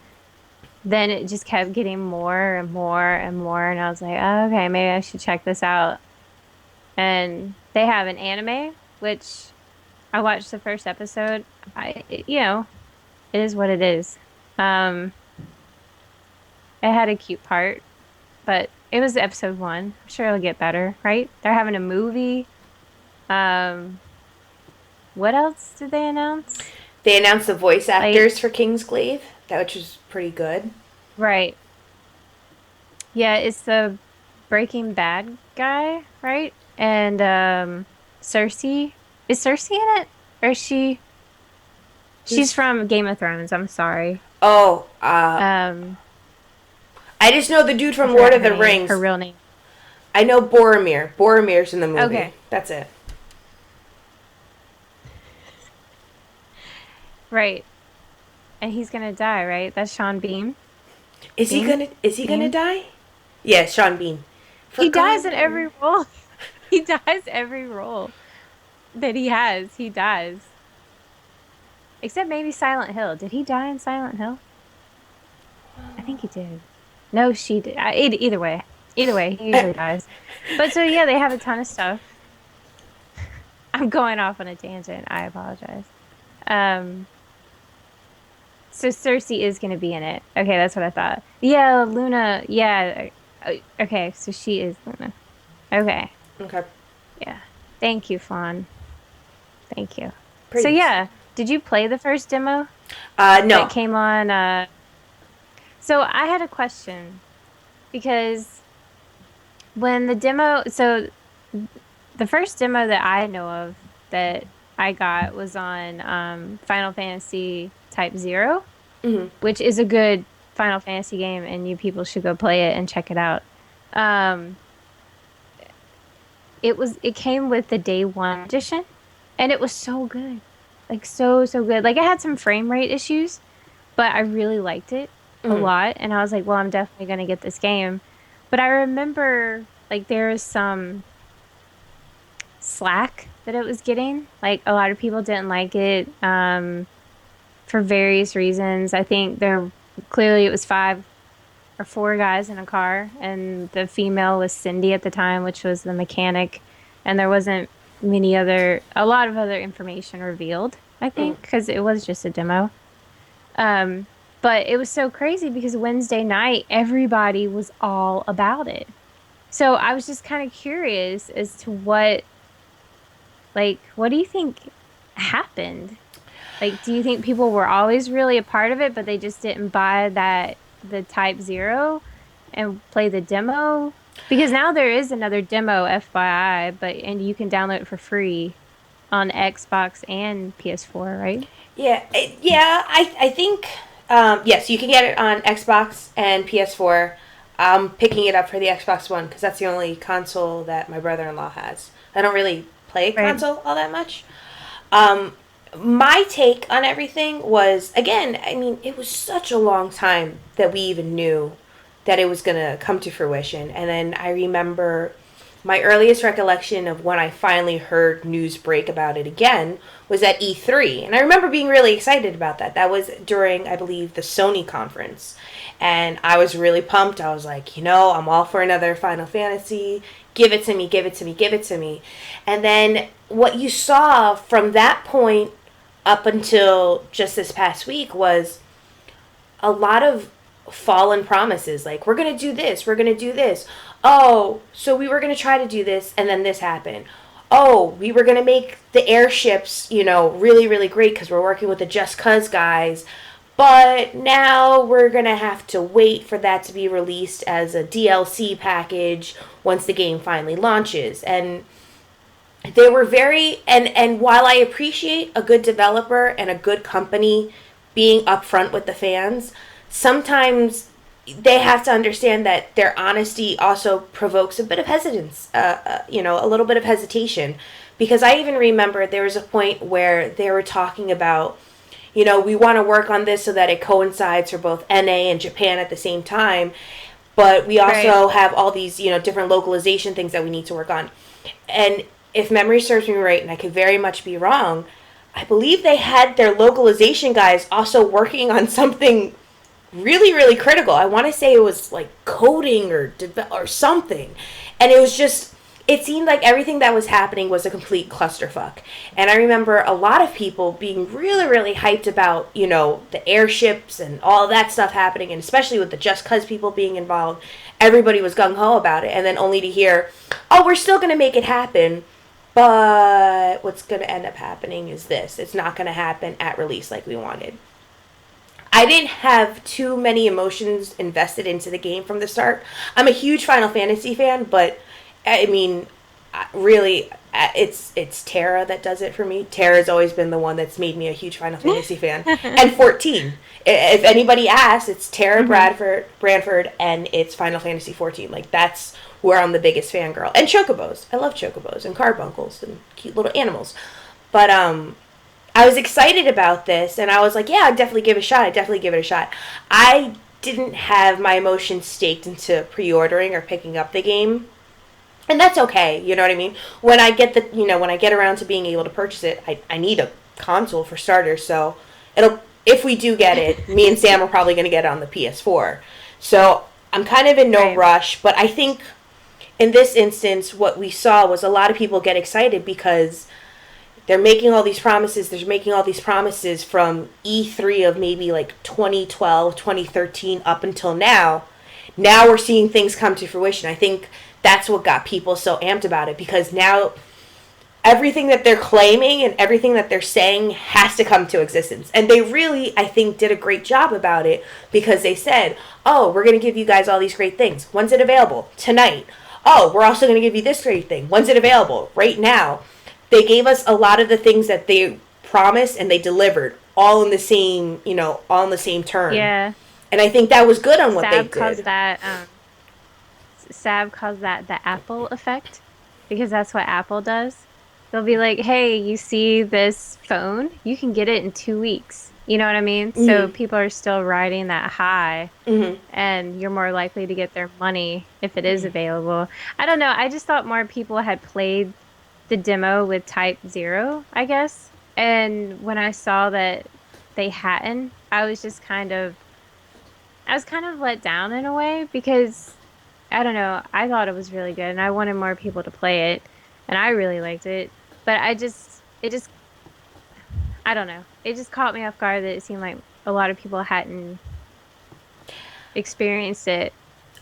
then it just kept getting more and more and more. And I was like, oh, okay, maybe I should check this out. And they have an anime, which I watched the first episode. It is what it is. Um, it had a cute part. But it was episode 1. I'm sure it'll get better, right? They're having a movie. Um, what else did they announce?
they announced the voice
Like,
actors for Kingsglaive, that which was pretty good.
right. Yeah, it's the Breaking Bad guy, right? And Cersei. Is Cersei in it? Or is she? She's
Who's
from Game of Thrones. I'm sorry.
Oh,
Um,
I just know the dude
I
from Lord
forgot
of
her
the
name,
Rings.
her real name.
I know Boromir. Boromir's in the movie.
Okay,
That's it.
right. And he's gonna die, right? That's Sean Bean.
Is he
Bean?
gonna is he gonna
Bean?
die? Yeah, Sean Bean.
He dies
Forgot.
in every role. He dies every role. that he has. He does. Except maybe Silent Hill. Did he die in Silent Hill? I think he did. No, she did. Either way. Either way, he usually dies. But so yeah, they have a ton of stuff. I'm going off on a tangent. I apologize. Um, so Cersei is going to be in it. Okay, that's what I thought. Yeah, Luna. Yeah. Okay, so she is Luna. Okay.
Okay.
Yeah. Thank you, Fawn. Thank you. So
Pretty.
yeah, did you play the first demo that
No.
came on? So I had a question because when the demo, so the first demo that I know of that I got was on Final Fantasy Type Zero,
Hmm.
which is a good Final Fantasy game, and you people should go play it and check it out. Um, it came with the day one edition, and it was so good, like so good. Like it had some frame rate issues, but I really liked it a
Hmm.
lot, and I was like, well, I'm definitely gonna get this game. But I remember like there was some slack that it was getting. Like a lot of people didn't like it for various reasons. I think there clearly it was five or four guys in a car, and the female was Cindy at the time, which was the mechanic, and there wasn't a lot of other information revealed, I think, because it was just a demo. Um, but it was so crazy because Wednesday night, everybody was all about it. So I was just kind of curious as to what do you think happened? Like, do you think people were always really a part of it, but they just didn't buy the Type Zero and play the demo? Because now there is another demo, FYI, and you can download it for free on Xbox and PS4, right?
Yeah. Yeah. I think. Yes, you can get it on Xbox and PS4. I'm picking it up for the Xbox One because that's the only console that my brother-in-law has. I don't really play
Right.
console all that much. Um, my take on everything was, again, I mean, it was such a long time that we even knew that it was going to come to fruition. And then I remember my earliest recollection of when I finally heard news break about it again was at E3. And I remember being really excited about that. That was during, I believe, the Sony conference. And I was really pumped. I was like, I'm all for another Final Fantasy. Give it to me, give it to me, give it to me. And then what you saw from that point up until just this past week was a lot of fallen promises. Like, we're going to do this, we're going to do this. Oh, so we were going to try to do this, and then this happened. Oh, we were going to make the airships, really, really great because we're working with the Just Cuz guys. But now we're going to have to wait for that to be released as a DLC package once the game finally launches. And they were and while I appreciate a good developer and a good company being upfront with the fans, sometimes they have to understand that their honesty also provokes a bit of hesitance, a little bit of hesitation. Because I even remember there was a point where they were talking about, we want to work on this so that it coincides for both NA and Japan at the same time, but we
Right.
also have all these, different localization things that we need to work on. And if memory serves me right, and I could very much be wrong, I believe they had their localization guys also working on something really, really critical. I want to say it was like coding or something, and it was just. It seemed like everything that was happening was a complete clusterfuck. And I remember a lot of people being really, really hyped about, the airships and all that stuff happening, and especially with the Just Cuz people being involved. Everybody was gung ho about it, and then only to hear, oh, we're still going to make it happen, but what's going to end up happening is this. It's not going to happen at release like we wanted. I didn't have too many emotions invested into the game from the start. I'm a huge Final Fantasy fan, but I mean, really, it's Terra that does it for me. Terra's always been the one that's made me a huge Final Fantasy fan. And 14. If anybody asks, it's Terra
Hmm.
Branford, and it's Final Fantasy 14. Like, that's where I'm the biggest fangirl. And chocobos. I love chocobos and carbuncles and cute little animals. But I was excited about this, and I was like, yeah, I'd definitely give it a shot. I'd definitely give it a shot. I didn't have my emotions staked into pre-ordering or picking up the game. And that's okay, you know what I mean? When I get when I get around to being able to purchase it, I need a console for starters, so it'll, if we do get it, me and Sam are probably going to get it on the PS4. So I'm kind of in no
Right.
rush, but I think in this instance, what we saw was a lot of people get excited because they're making all these promises. They're making all these promises from E3 of maybe like 2012, 2013 up until now. Now we're seeing things come to fruition. I think that's what got people so amped about it, because now everything that they're claiming and everything that they're saying has to come to existence. And they really, I think, did a great job about it, because they said, oh, we're going to give you guys all these great things. When's it available? Tonight. Oh, we're also going to give you this great thing. When's it available? Right now. They gave us a lot of the things that they promised, and they delivered all in the same, all in the same turn.
Yeah.
And I think that was good on what they
Sab calls
did.
that Sab calls that the Apple effect, because that's what Apple does. They'll be like, "Hey, you see this phone? You can get it in 2 weeks." You know what I mean? So
Mm-hmm.
people are still riding that high,
Mm-hmm.
and you're more likely to get their money if it is available. I don't know. I just thought more people had played the demo with Type Zero, I guess. And when I saw that they hadn't, I was kind of let down in a way, because I don't know, I thought it was really good and I wanted more people to play it, and I really liked it. But it just, I don't know. It just caught me off guard that it seemed like a lot of people hadn't experienced it.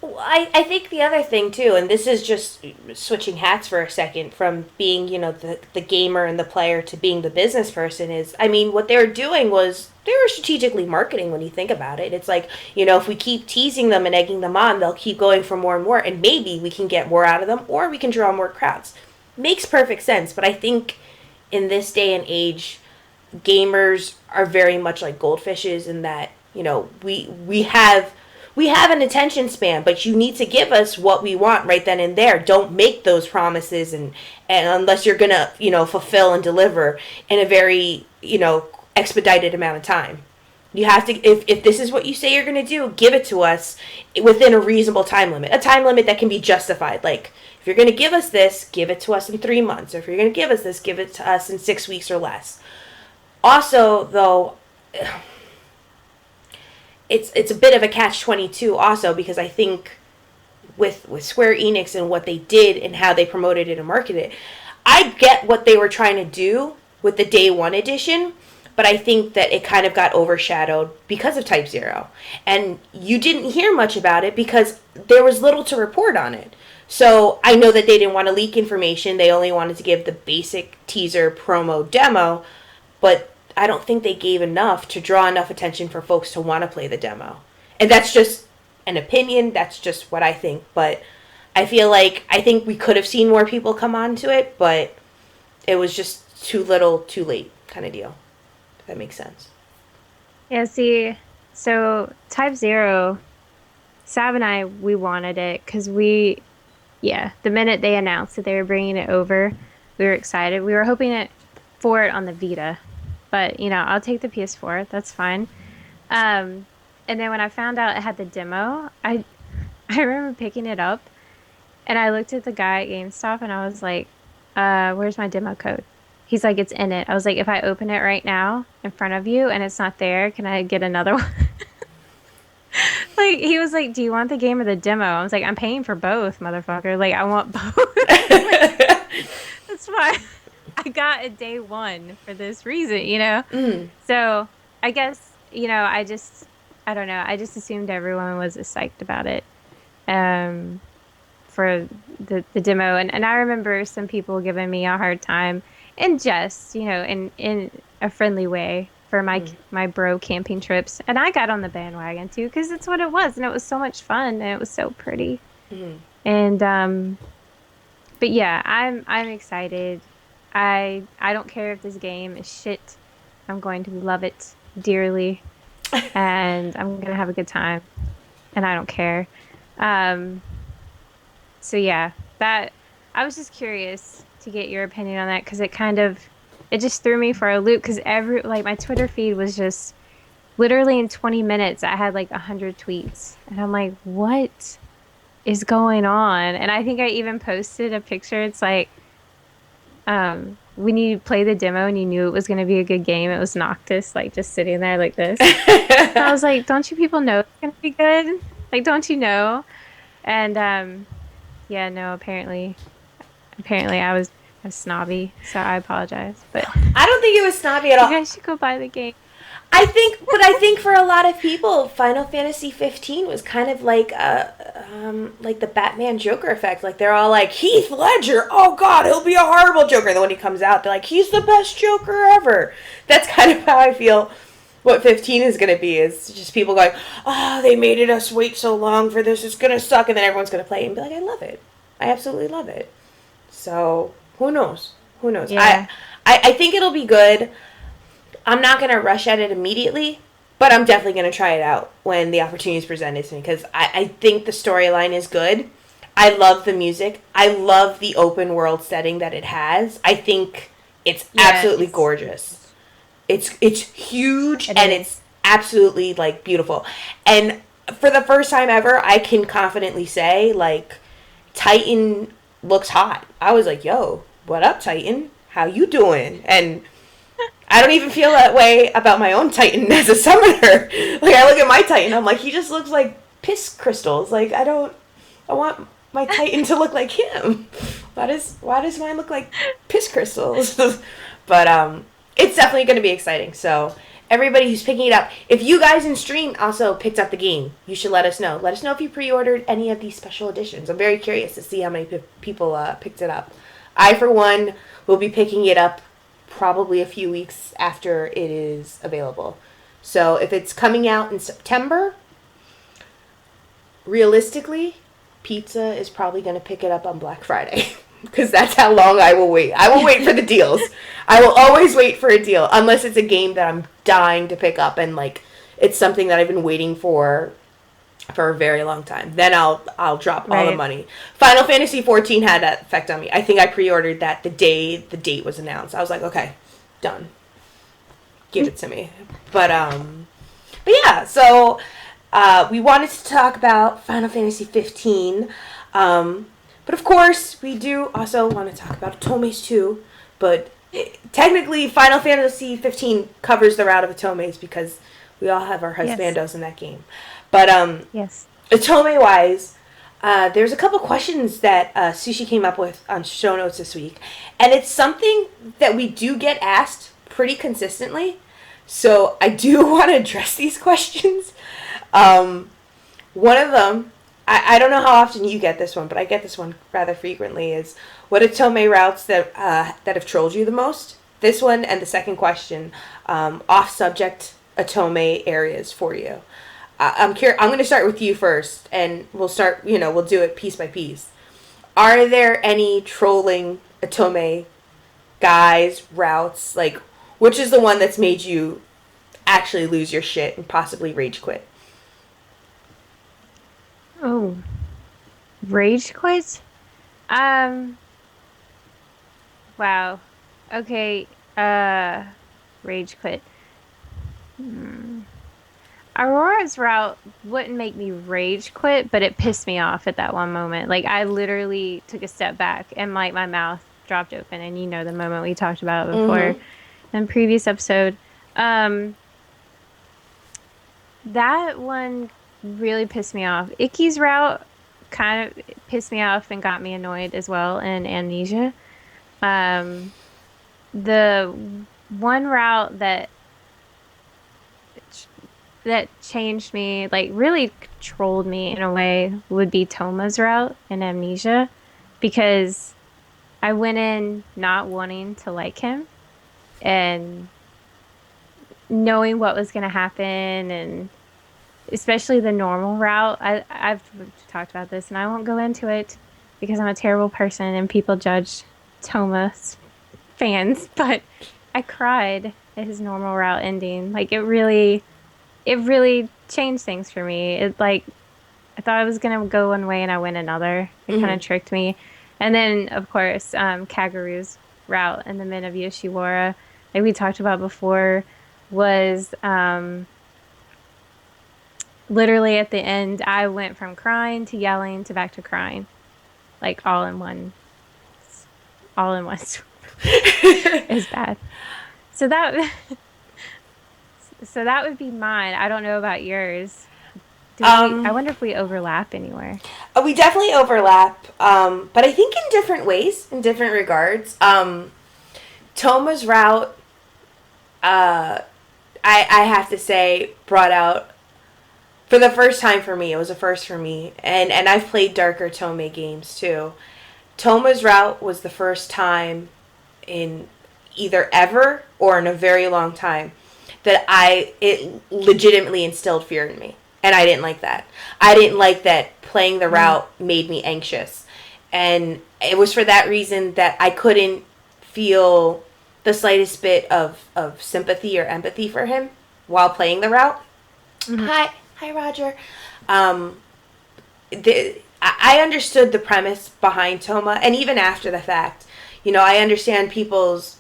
Well, I think the other thing too, and this is just switching hats for a second from being, the gamer and the player to being the business person, is, I mean, what they were doing was they were strategically marketing when you think about it. It's like, if we keep teasing them and egging them on, they'll keep going for more and more, and maybe we can get more out of them, or we can draw more crowds. Makes perfect sense, but I think in this day and age, gamers are very much like goldfishes in that, we have an attention span, but you need to give us what we want right then and there. Don't make those promises, and unless you're gonna, fulfill and deliver in a very, expedited amount of time. You have to, if this is what you say you're gonna do, give it to us within a reasonable time limit. A time limit that can be justified. Like, if you're gonna give us this, give it to us in 3 months. Or if you're gonna give us this, give it to us in 6 weeks or less. Also, though, it's a bit of a catch-22 also, because I think with Square Enix and what they did and how they promoted it and marketed it, I get what they were trying to do with the day one edition, but I think that it kind of got overshadowed because of Type Zero. And you didn't hear much about it because there was little to report on it. So I know that they didn't want to leak information. They only wanted to give the basic teaser promo demo, but I don't think they gave enough to draw enough attention for folks to want to play the demo. And that's just an opinion. That's just what I think. But I think we could have seen more people come on to it, but it was just too little, too late kind of deal. If that makes sense.
Yeah, see, so Type Zero, Sab and I, we wanted it because yeah, the minute they announced that they were bringing it over, we were excited. We were hoping for it on the Vita, but I'll take the PS4. That's fine. Um, and then when I found out it had the demo, I remember picking it up and I looked at the guy at GameStop and I was like, where's my demo code? He's like, it's in it. I was like, if I open it right now in front of you and it's not there, can I get another one? Like, he was like, do you want the game or the demo? I was like, I'm paying for both, motherfucker. Like, I want both. Like, that's why I got a day one for this reason.
Mm.
So I guess, I don't know. I just assumed everyone was psyched about it. Um, for the demo, and I remember some people giving me a hard time in jest, in a friendly way for my bro camping trips, and I got on the bandwagon too because it's what it was, and it was so much fun and it was so pretty.
Mm.
And but yeah, I'm excited. I don't care if this game is shit. I'm going to love it dearly, and I'm gonna have a good time, and I don't care. Um, so yeah, that I was just curious to get your opinion on that because it just threw me for a loop because my Twitter feed was just literally in 20 minutes I had like 100 tweets and I'm like, what? is going on? And I think I even posted a picture. It's like, when you play the demo and you knew it was going to be a good game, it was Noctis, like just sitting there like this. And I was like, don't you people know it's going to be good? Like, don't you know? And yeah, no, apparently I was snobby, so I apologize. But
I don't think it was snobby at
you
all.
guys should go buy the game.
I think for a lot of people, Final Fantasy 15 was kind of like the Batman Joker effect. Like they're all like Heath Ledger, oh God, he'll be a horrible Joker. And then when he comes out, they're like, he's the best Joker ever. That's kind of how I feel. What 15 is going to be is just people going, oh, they made us wait so long for this. It's going to suck, and then everyone's going to play it and be like, I love it. I absolutely love it. So who knows? Who knows?
Yeah.
I think it'll be good. I'm not going to rush at it immediately, but I'm definitely going to try it out when the opportunity is presented to me because I think the storyline is good. I love the music. I love the open world setting that it has. I think it's absolutely
Yes.
gorgeous. It's huge
It
and
is.
it's absolutely like beautiful. And for the first time ever, I can confidently say like Titan looks hot. I was like, "Yo, what up, Titan? How you doing?" And I don't even feel that way about my own Titan as a summoner. Like I look at my Titan, I'm like, he just looks like piss crystals. Like I want my Titan to look like him. Why does mine look like piss crystals? But it's definitely going to be exciting. So everybody who's picking it up, if you guys in stream also picked up the game, you should let us know. Let us know if you pre-ordered any of these special editions. I'm very curious to see how many people picked it up. I, for one, will be picking it up probably a few weeks after it is available. So if it's coming out in September, realistically, pizza is probably going to pick it up on Black Friday because that's how long I will wait. I will wait for the deals. I will always wait for a deal unless it's a game that I'm dying to pick up and like it's something that I've been waiting for a very long time. Then I'll drop all the
Right.
money. Final Fantasy 14 had that effect on me. I think I pre-ordered that the day the date was announced. I was like, okay, done. Give it to me. But yeah, so we wanted to talk about Final Fantasy 15. But of course, we do also want to talk about Otomes too. But technically, Final Fantasy 15 covers the route of Otomes because we all have our
Yes.
husbandos in that game. But
Yes.
Otome wise, there's a couple questions that Sushi came up with on show notes this week, and it's something that we do get asked pretty consistently. So I do want to address these questions. Um, One of them, I don't know how often you get this one, but I get this one rather frequently. Is what Otome routes that have trolled you the most? This one and the second question, off subject Otome areas for you. I'm curious. I'm going to start with you first, and we'll start. We'll do it piece by piece. Are there any trolling Otome guys routes? Like, which is the one that's made you actually lose your shit and possibly rage quit?
Oh, rage quit? Um, wow. Okay, rage quit. Hmm. Aurora's route wouldn't make me rage quit, but it pissed me off at that one moment. Like I literally took a step back and like my mouth dropped open, and you know the moment we talked about it before
Mm-hmm.
in previous episode. Um, that one really pissed me off. Icky's route kind of pissed me off and got me annoyed as well in Amnesia. Um, the one route that changed me, like really controlled me in a way, would be Toma's route in Amnesia because I went in not wanting to like him and knowing what was going to happen, and especially the normal route. I've talked about this and I won't go into it because I'm a terrible person and people judge Toma's fans, but I cried at his normal route ending. Like it really changed things for me. It like I thought I was gonna go one way and I went another. It kind
Mm-hmm.
of tricked me. And then of course, Kagaru's route in the Men of Yoshiwara, like we talked about before, was literally at the end, I went from crying to yelling to back to crying, like all in one swoop. It's bad. So that so that would be mine. I don't know about yours. I
Um,
wonder if we overlap anywhere.
we definitely overlap, but I think in different ways, in different regards. Toma's route, uh, I have to say, brought out, for the first time for me, it was a first for me, and I've played darker Tome games too. Toma's route was the first time in either ever or in a very long time that it legitimately instilled fear in me. And I didn't like that. I didn't like that playing the
Mm.
route made me anxious. And it was for that reason that I couldn't feel the slightest bit of sympathy or empathy for him while playing the route.
Hmm.
Hi, Roger. Um, I understood the premise behind Toma, and even after the fact, I understand people's,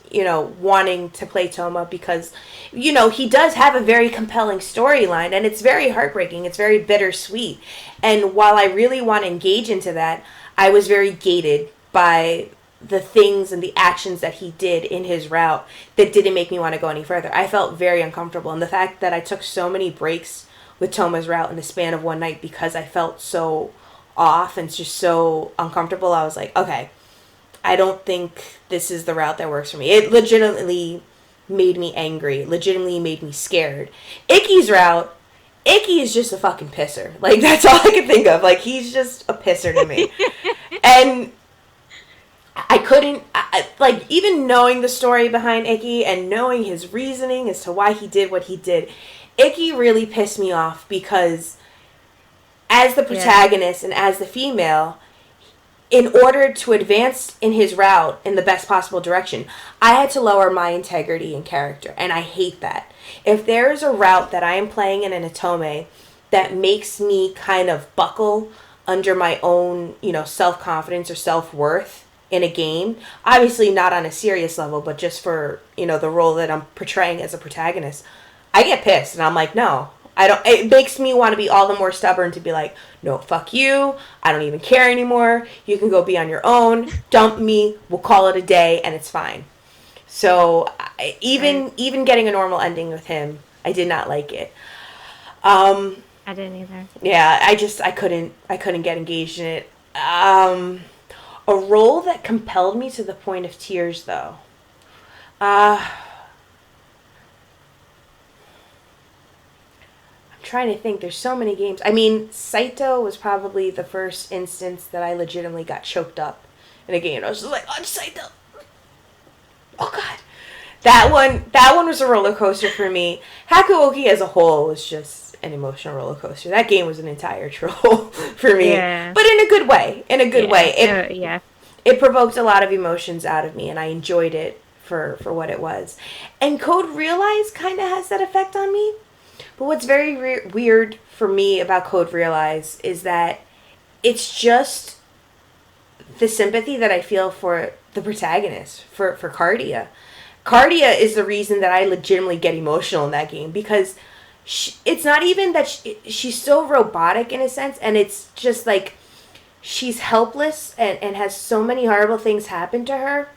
wanting to play Toma because, he does have a very compelling storyline, and it's very heartbreaking. It's very bittersweet. And while I really want to engage into that, I was very gated by the things and the actions that he did in his route that didn't make me want to go any further. I felt very uncomfortable. And the fact that I took so many breaks with Toma's route in the span of one night because I felt so off and just so uncomfortable, I was like, okay, I don't think this is the route that works for me. It legitimately made me angry. It legitimately made me scared. Icky's route, Icky is just a fucking pisser. Like, that's all I can think of. Like, he's just a pisser to me. And I couldn't, like, even knowing the story behind Icky and knowing his reasoning as to why he did what he did, Icky really pissed me off because as the
Yeah.
protagonist and as the female, in order to advance in his route in the best possible direction, I had to lower my integrity and character, and I hate that. If there is a route that I am playing in an Atome that makes me kind of buckle under my own, self-confidence or self-worth in a game, obviously not on a serious level, but just for, the role that I'm portraying as a protagonist, I get pissed and I'm like, no, I don't. It makes me want to be all the more stubborn to be like, no, fuck you. I don't even care anymore. You can go be on your own. Dump me. We'll call it a day, and it's fine. So
Right.
even getting a normal ending with him, I did not like it. Um,
I didn't either.
yeah, I couldn't get engaged in it. A role that compelled me to the point of tears, though. Uh, Trying to think. There's so many games. I mean, Saito was probably the first instance that I legitimately got choked up in a game. I was just like, oh, Saito. Oh God. That one was a roller coaster for me. Hakuoki as a whole was just an emotional roller coaster. That game was an entire troll for me,
Yeah.
but in a good way. In a good
Yeah.
way. It
Yeah.
it provoked a lot of emotions out of me, and I enjoyed it for what it was. And Code Realize kind of has that effect on me. But what's very weird for me about Code Realize is that it's just the sympathy that I feel for the protagonist, for Cardia. Cardia is the reason that I legitimately get emotional in that game because it's not even that she's so robotic in a sense, and it's just like she's helpless and has so many horrible things happen to her,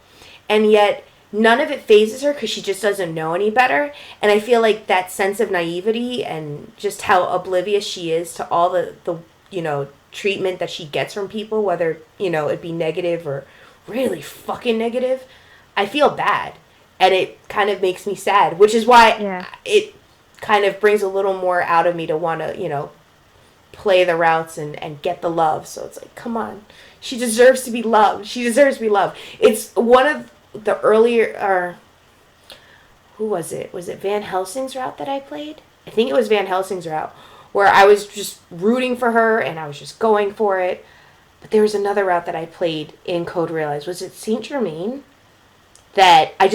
and yet none of it phases her because she just doesn't know any better. And I feel like that sense of naivety and just how oblivious she is to all the treatment that she gets from people, whether it be negative or really fucking negative, I feel bad, and it kind of makes me sad, which is why
Yeah.
it kind of brings a little more out of me to want to play the routes and get the love. So it's like, come on. She deserves to be loved. She deserves to be loved. It's one of the earlier, or who was it? Was it Van Helsing's route that I played? I think it was Van Helsing's route, where I was just rooting for her and I was just going for it. But there was another route that I played in Code Realize. Was it Saint Germain? That I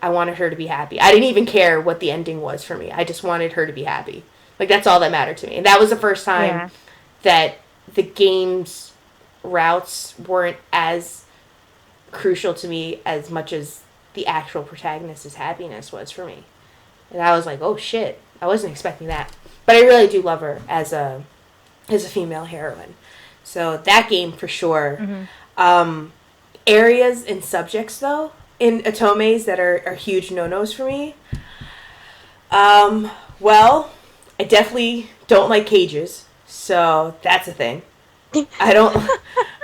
wanted her to be happy. I didn't even care what the ending was for me. I just wanted her to be happy. Like, that's all that mattered to me. And that was the first time
Yeah.
that the game's routes weren't as crucial to me as much as the actual protagonist's happiness was for me. And I was like, oh shit, I wasn't expecting that. But I really do love her as a female heroine. So that game for sure.
Hmm.
Um, Areas and subjects though in Otomes that are huge no nos for me. Well, I definitely don't like cages, so that's a thing. I don't.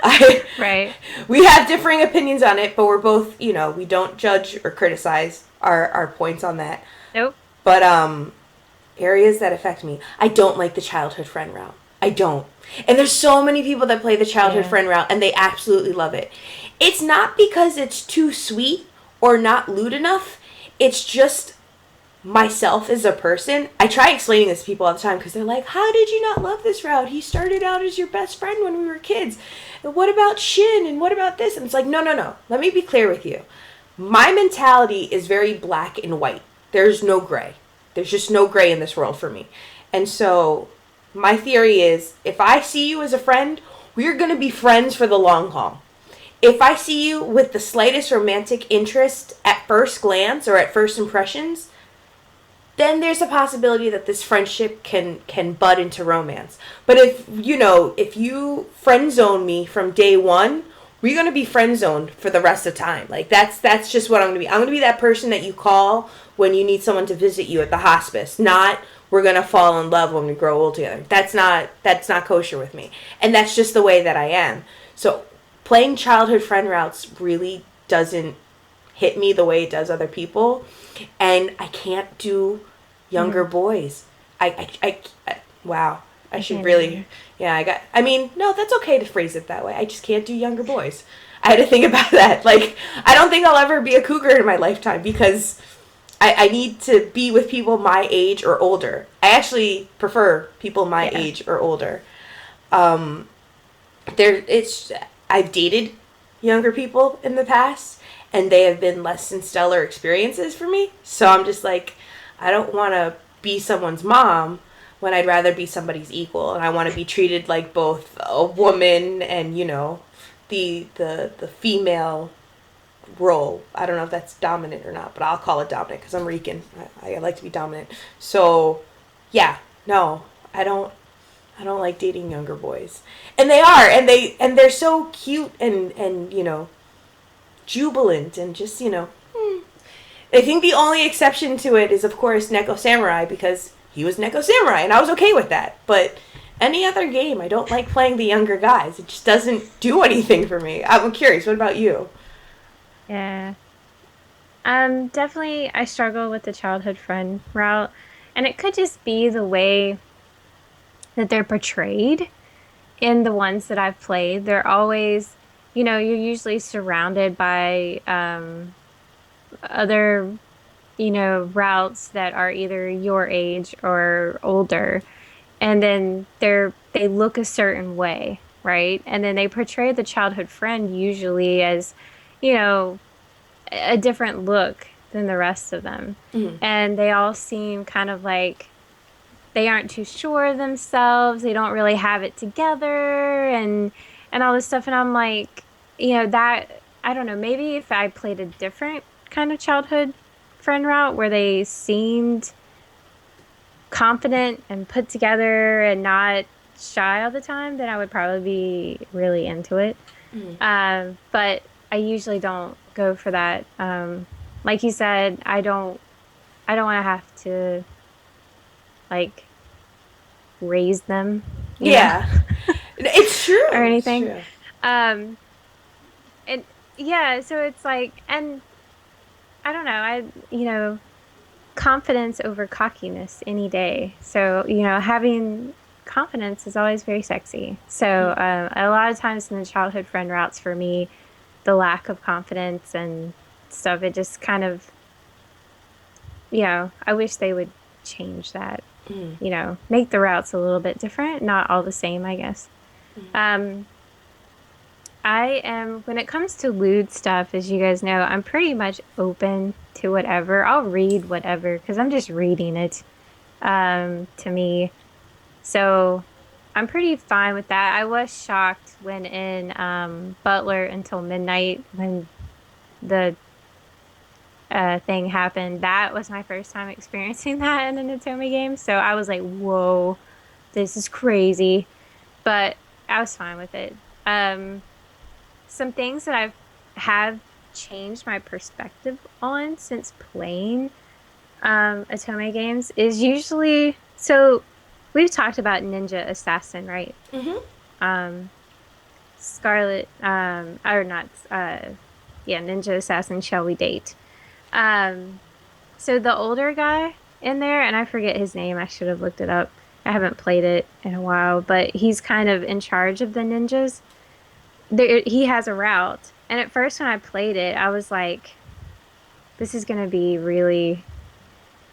I
Right.
We have differing opinions on it, but we're both, we don't judge or criticize our points on that.
Nope.
But areas that affect me, I don't like the childhood friend route. I don't. And there's so many people that play the childhood
Yeah.
friend route and they absolutely love it. It's not because it's too sweet or not lewd enough. It's just myself as a person. I try explaining this to people all the time because they're like, "How did you not love this route? He started out as your best friend when we were kids. And what about Shin? And what about this?" And it's like, no, no, no. Let me be clear with you. My mentality is very black and white. There's no gray. There's just no gray in this world for me. And so my theory is if I see you as a friend, we're going to be friends for the long haul. If I see you with the slightest romantic interest at first glance or at first impressions, then there's a possibility that this friendship can bud into romance. But if you friend zone me from day one, we're gonna be friend zoned for the rest of the time. Like that's just what I'm gonna be. I'm gonna be that person that you call when you need someone to visit you at the hospice. Not we're gonna fall in love when we grow old together. That's not kosher with me. And that's just the way that I am. So playing childhood friend routes really doesn't hit me the way it does other people, and I can't do younger
Hmm.
boys. Wow. I
I
should
can't
really,
either.
yeah, I mean, no, that's okay to phrase it that way. I just can't do younger boys. I had to think about that. Like, I don't think I'll ever be a cougar in my lifetime because I need to be with people my age or older. I actually prefer people my
Yeah.
age or older. Um, it's I've dated younger people in the past and they have been less than stellar experiences for me. So I'm just like I don't want to be someone's mom when I'd rather be somebody's equal and I want to be treated like both a woman and the female role. I don't know if that's dominant or not, but I'll call it dominant because I'm Rican. I like to be dominant. So, yeah, no, I don't. I don't like dating younger boys, and they are, and they're so cute and jubilant and just I think the only exception to it is of course Neko Samurai because he was Neko Samurai and I was okay with that. But any other game, I don't like playing the younger guys. It just doesn't do anything for me. I'm curious. What about you?
Yeah. Definitely I struggle with the childhood friend route. And it could just be the way that they're portrayed in the ones that I've played. They're always, you're usually surrounded by other, routes that are either your age or older. And then they look a certain way, right? And then they portray the childhood friend usually as, you know, a different look than the rest of them.
Mm-hmm.
And they all seem kind of like they aren't too sure of themselves. They don't really have it together and all this stuff. And I'm like, that I don't know, maybe if I played a different kind of childhood friend route where they seemed confident and put together and not shy all the time, then I would probably be really into it.
Mm-hmm.
But I usually don't go for that. Like you said, I don't want to have to like raise them,
Yeah, it's
or
true. It's
anything.
true.
Um, and yeah, so it's like, and I don't know, confidence over cockiness any day. So, having confidence is always very sexy. So, a lot of times in the childhood friend routes for me, the lack of confidence and stuff, it just kind of, I wish they would change that,
Mm-hmm.
make the routes a little bit different, not all the same, I guess.
Mm-hmm.
Um, when it comes to lewd stuff, as you guys know, I'm pretty much open to whatever. I'll read whatever because I'm just reading it, to me. So I'm pretty fine with that. I was shocked when in Butler Until Midnight when the thing happened, that was my first time experiencing that in an Otome game. So I was like, whoa, this is crazy. But I was fine with it. Um, some things that have changed my perspective on since playing Otome games is usually so we've talked about Ninja Assassin, right?
Mm-hmm.
Um, Scarlet, or not, yeah, Ninja Assassin, Shall We Date? Um, so the older guy in there, and I forget his name, I should have looked it up. I haven't played it in a while, but he's kind of in charge of the ninjas. He has a route. And at first, when I played it, I was like, this is going to be really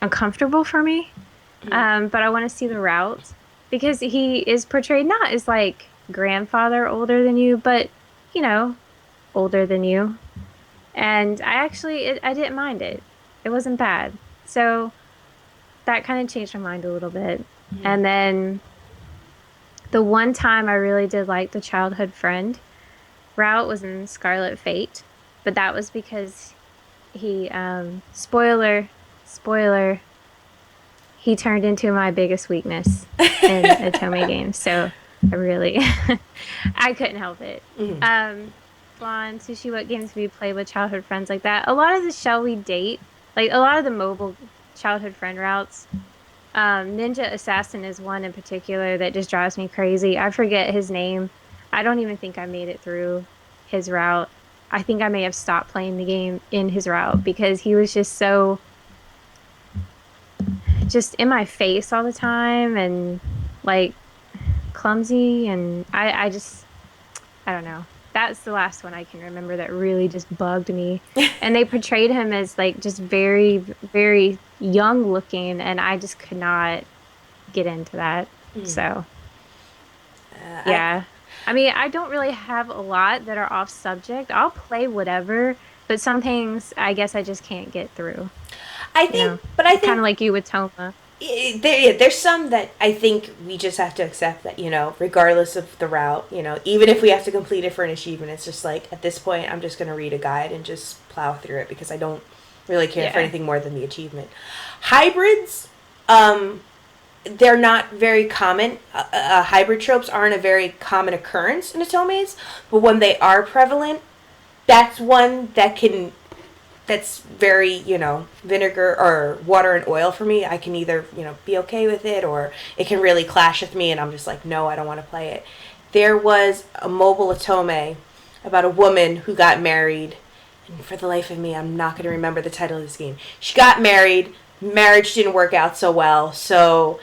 uncomfortable for me.
Mm-hmm.
But I want to see the route because he is portrayed not as like grandfather older than you, but you know, older than you. And I didn't mind it. It wasn't bad. So that kind of changed my mind a little bit.
Mm-hmm.
And then the one time I really did like the childhood friend route was in Scarlet Fate, but that was because spoiler, he turned into my biggest weakness in Otome games. So I really, I couldn't help it.
Mm-hmm.
Blonde, Sushi, what games have you played with childhood friends like that? A lot of the Shall We Date, like a lot of the mobile childhood friend routes. Ninja Assassin is one in particular that just drives me crazy. I forget his name. I don't even think I made it through his route. I think I may have stopped playing the game in his route because he was just so just in my face all the time and like clumsy and I don't know. That's the last one I can remember that really just bugged me. And they portrayed him as like just very, very young looking, and I just could not get into that.
Mm.
So,
I
yeah. I mean, I don't really have a lot that are off subject. I'll play whatever, but some things I guess I just can't get through,
I
you
think,
know.
but I
Kind of
think
like you with Toma.
there's some that I think we just have to accept that, regardless of the route, even if we have to complete it for an achievement, it's just like at this point I'm just going to read a guide and just plow through it because I don't really care for
Yeah.
anything more than the achievement. Hybrids, um, they're not very common. Hybrid tropes aren't a very common occurrence in Otomes, but when they are prevalent, that's one that's very, vinegar or water and oil for me. I can either, be okay with it or it can really clash with me and I'm just like, no, I don't want to play it. There was a mobile Otome about a woman who got married. And for the life of me, I'm not going to remember the title of this game. She got married. Marriage didn't work out so well. So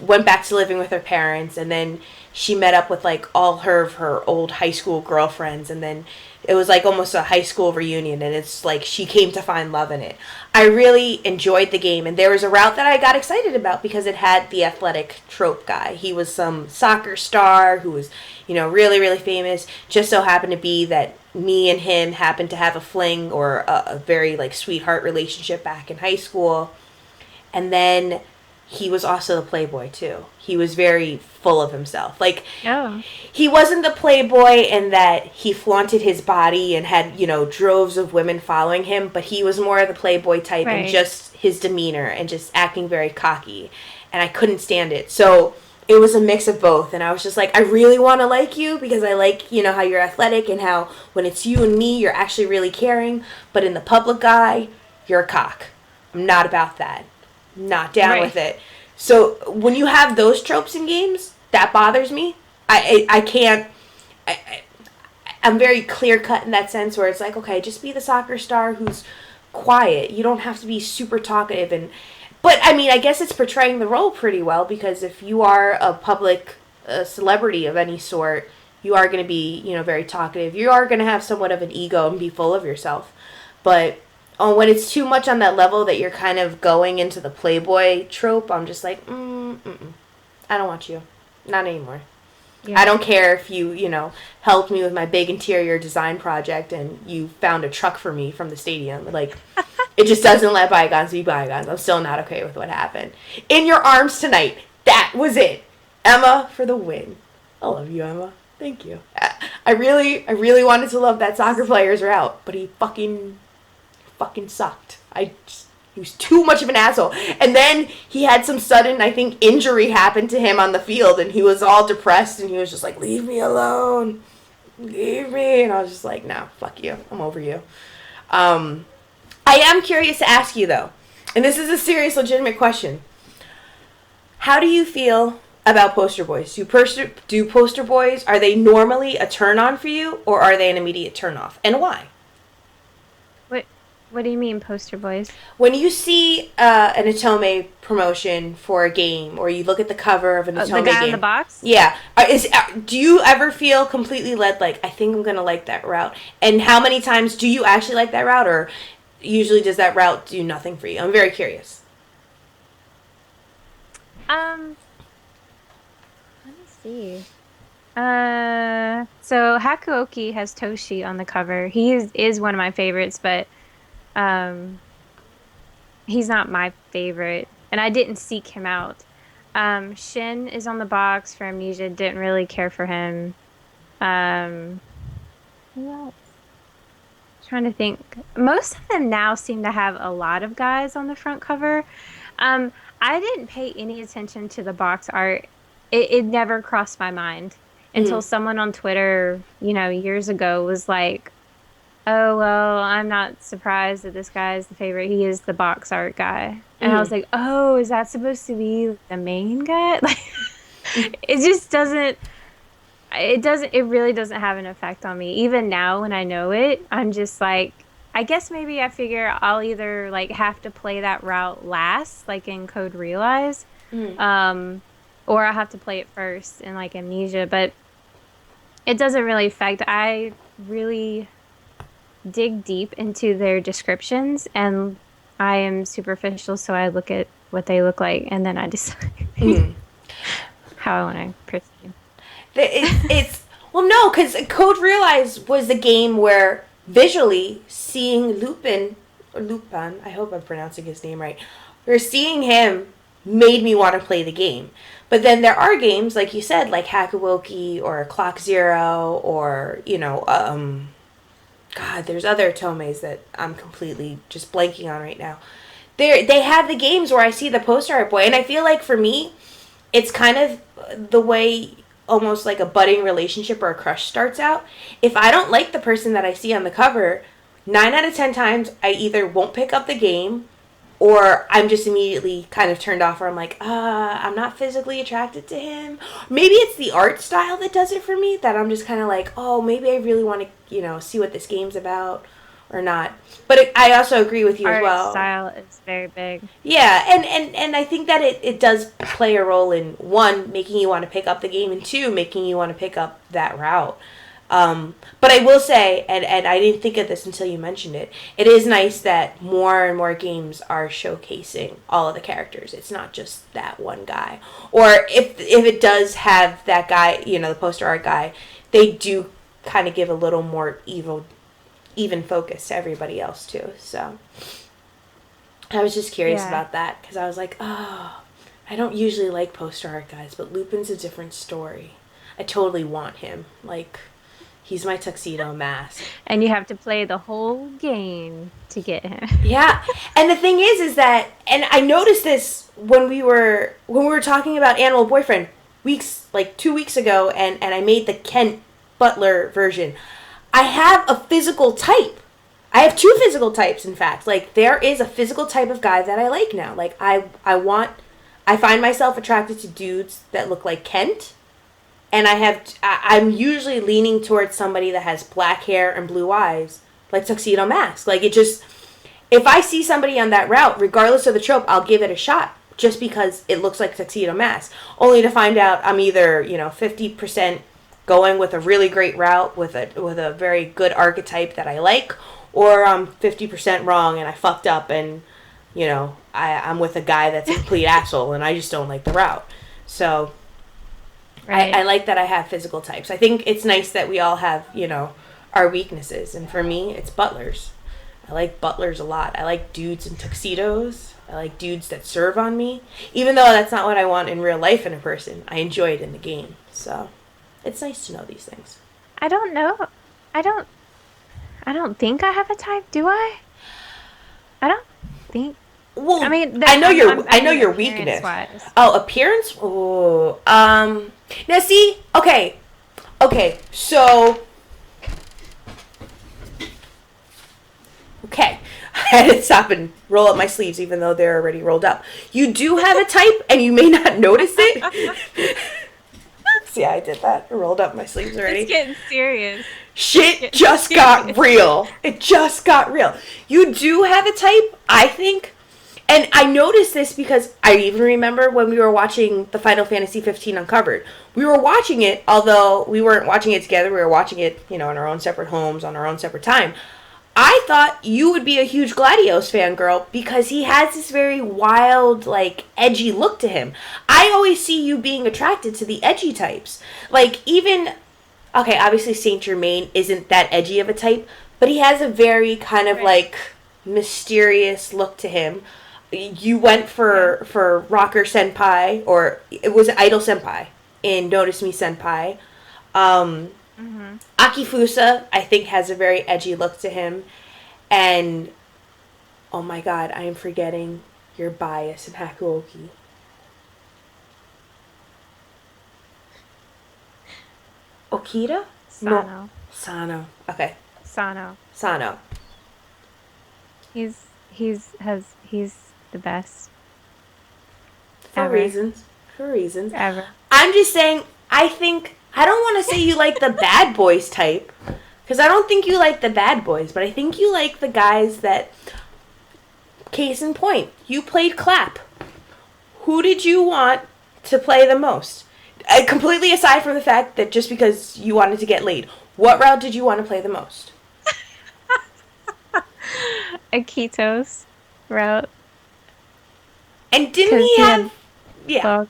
went back to living with her parents and then she met up with like all of her old high school girlfriends and then it was like almost a high school reunion and it's like she came to find love in it. I really enjoyed the game and there was a route that I got excited about because it had the athletic trope guy. He was some soccer star who was, really, really famous. Just so happened to be that me and him happened to have a fling or a very like sweetheart relationship back in high school. And then he was also a playboy too. He was very full of himself. Like
Oh,
he wasn't the playboy in that he flaunted his body and had, droves of women following him, but he was more of the playboy type and
right.
just his demeanor and just acting very cocky. And I couldn't stand it. So it was a mix of both. And I was just like, I really want to like you because I like, how you're athletic and how when it's you and me, you're actually really caring. But in the public eye, you're a cock. I'm not about that. Not down
Right.
with it. So when you have those tropes in games, that bothers me. I can't. I, I'm very clear cut in that sense where it's like, okay, just be the soccer star who's quiet. You don't have to be super talkative but I mean, I guess it's portraying the role pretty well because if you are a public celebrity of any sort, you are going to be, very talkative. You are going to have somewhat of an ego and be full of yourself. But when it's too much on that level that you're kind of going into the playboy trope, I'm just like, I don't want you. Not anymore. I
Yeah.
don't care if you, helped me with my big interior design project and you found a truck for me from the stadium. Like, it just doesn't let bygones be bygones. I'm still not okay with what happened. In your arms tonight. That was it. Emma for the win. I love you, Emma. Thank you. I really wanted to love that soccer player's route, but he fucking sucked. He was too much of an asshole. And then he had some sudden, I think, injury happen to him on the field, and he was all depressed, and he was just like, leave me alone. Leave me. And I was just like, no, fuck you. I'm over you. I am curious to ask you, though, and this is a serious, legitimate question. How do you feel about poster boys? Do poster boys, are they normally a turn-on for you, or are they an immediate turn-off? And why?
What do you mean, poster boys?
When you see an Atome promotion for a game, or you look at the cover of an Atome game,
the guy in the box.
Yeah, do you ever feel completely led? Like, I think I'm gonna like that route. And how many times do you actually like that route, or usually does that route do nothing for you? I'm very curious.
Let me see. So Hakuoki has Toshi on the cover. He is one of my favorites, but he's not my favorite, and I didn't seek him out. Shin is on the box for Amnesia. Didn't really care for him. Who else? Trying to think. Most of them now seem to have a lot of guys on the front cover. I didn't pay any attention to the box art. It never crossed my mind until someone on Twitter, years ago was like, oh, well, I'm not surprised that this guy is the favorite. He is the box art guy. And I was like, oh, is that supposed to be the main guy? Like, it just doesn't, it really doesn't have an effect on me. Even now when I know it, I'm just like, I guess maybe I figure I'll either like have to play that route last, like in Code Realize, or I'll have to play it first in like Amnesia. But it doesn't really affect. I really dig deep into their descriptions, and I am superficial, so I look at what they look like, and then I decide how I want to proceed.
It's well, no, because Code Realize was the game where visually seeing Lupin, I hope I'm pronouncing his name right, or seeing him made me want to play the game. But then there are games, like you said, like Hakuoki or Clock Zero, or, God, there's other Tomes that I'm completely just blanking on right now. They have the games where I see the poster art boy, and I feel like for me, it's kind of the way almost like a budding relationship or a crush starts out. If I don't like the person that I see on the cover, 9 out of 10 times I either won't pick up the game, or I'm just immediately kind of turned off, or I'm like, I'm not physically attracted to him. Maybe it's the art style that does it for me, that I'm just kind of like, oh, maybe I really want to, see what this game's about or not. But I also agree with you as well.
Art style is very big.
Yeah, and I think that it does play a role in, one, making you want to pick up the game, and two, making you want to pick up that route. But I will say, and I didn't think of this until you mentioned it, it is nice that more and more games are showcasing all of the characters. It's not just that one guy. Or if it does have that guy, the poster art guy, they do kind of give a little more even focus to everybody else too. So I was just curious about that, because I was like, oh, I don't usually like poster art guys, but Lupin's a different story. I totally want him. Like, he's my Tuxedo Mask.
And you have to play the whole game to get him.
Yeah. And the thing is that, and I noticed this when we were talking about Animal Boyfriend 2 weeks ago, and I made the Kent Butler version. I have a physical type. I have 2 physical types, in fact. Like, there is a physical type of guy that I like now. Like, I find myself attracted to dudes that look like Kent. And I'm usually leaning towards somebody that has black hair and blue eyes, like Tuxedo Mask. Like, if I see somebody on that route, regardless of the trope, I'll give it a shot, just because it looks like Tuxedo Mask. Only to find out I'm either, 50% going with a really great route with a very good archetype that I like, or I'm 50% wrong and I fucked up, and, I'm with a guy that's a complete asshole and I just don't like the route. So right. I like that I have physical types. I think it's nice that we all have, our weaknesses. And for me, it's butlers. I like butlers a lot. I like dudes in tuxedos. I like dudes that serve on me. Even though that's not what I want in real life in a person, I enjoy it in the game. So it's nice to know these things.
I don't know. I don't think I have a type, do I? I don't think. I
Well,
mean,
I
I
know
mean
your
appearance
weakness.
wise.
Oh, appearance. Oh, now see, okay, so okay. I had to stop and roll up my sleeves, even though they're already rolled up. You do have a type, and you may not notice it. See, I did that. I rolled up my sleeves
It's
already.
getting serious. It's
Shit
getting
just got
serious.
real. It just got real. You do have a type, I think. And I noticed this because I even remember when we were watching the Final Fantasy 15 Uncovered. We were watching it, although we weren't watching it together. We were watching it, in our own separate homes, on our own separate time. I thought you would be a huge Gladios fangirl because he has this very wild, like, edgy look to him. I always see you being attracted to the edgy types. Like, even, okay, obviously Saint Germain isn't that edgy of a type, but he has a very kind of,
Right.
like, mysterious look to him. You went
Yeah.
for Rocker Senpai, or it was Idol Senpai in Notice Me Senpai. Um,
Mhm.
Akifusa, I think, has a very edgy look to him. And oh my god, I am forgetting your bias in Hakuoki. Okita? No.
Sano.
Sano. Okay.
Sano.
Sano.
He's the best
For
ever.
reasons. For reasons.
Ever.
I'm just saying, I don't want to say you like the bad boys type. Because I don't think you like the bad boys, but I think you like the guys that. Case in point, you played Clap. Who did you want to play the most? Completely aside from the fact that just because you wanted to get laid, what route did you want to play the most?
Akito's route.
And didn't
Because
he
he
have?
had
Yeah,
long,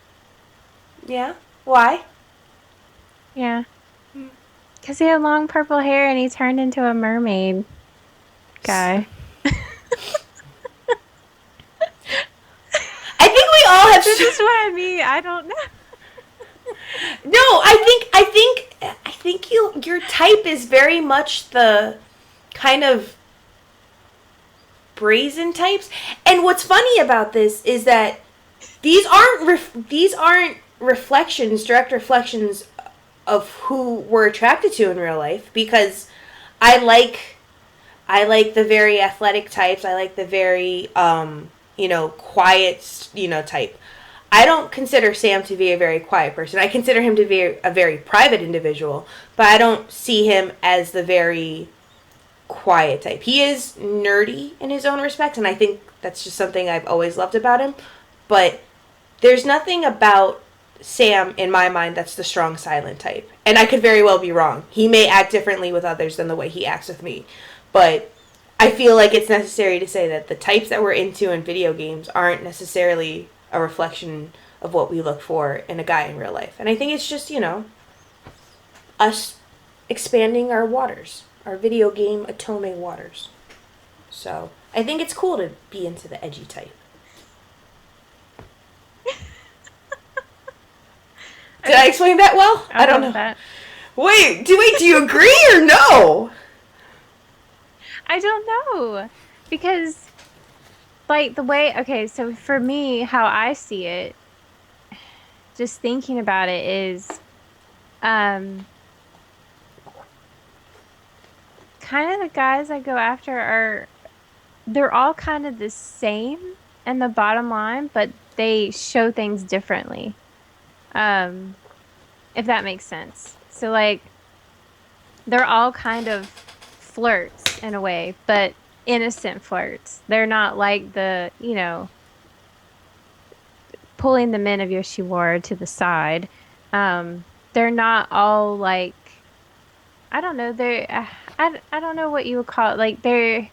yeah. Why?
yeah. Because he had long purple hair and he turned into a mermaid guy.
I think we all have.
This is what I mean. I don't know.
No, I think your type is very much the kind of brazen types. And what's funny about this is that these aren't reflections, direct reflections of who we're attracted to in real life. Because I like I like the very athletic types. I like the very quiet type. I don't consider Sam to be a very quiet person. I consider him to be a very private individual, but I don't see him as the very quiet type. He is nerdy in his own respects, and I think that's just something I've always loved about him. But there's nothing about Sam in my mind that's the strong silent type. And I could very well be wrong. He may act differently with others than the way he acts with me. But I feel like it's necessary to say that the types that we're into in video games aren't necessarily a reflection of what we look for in a guy in real life. And I think it's just, us expanding our waters, our video game Atome waters. So I think it's cool to be into the edgy type. Did I explain that well? I
I'll
don't
go with
know.
that.
Wait, do you agree or no?
I don't know. Because, like, okay, so for me, how I see it, just thinking about it is, um, kind of the guys I go after they're all kind of the same in the bottom line, but they show things differently. Um, if that makes sense. So like they're all kind of flirts in a way, but innocent flirts. They're not like pulling the men of Yoshiwara to the side. They're not all like I don't know, I don't know what you would call it. Like they're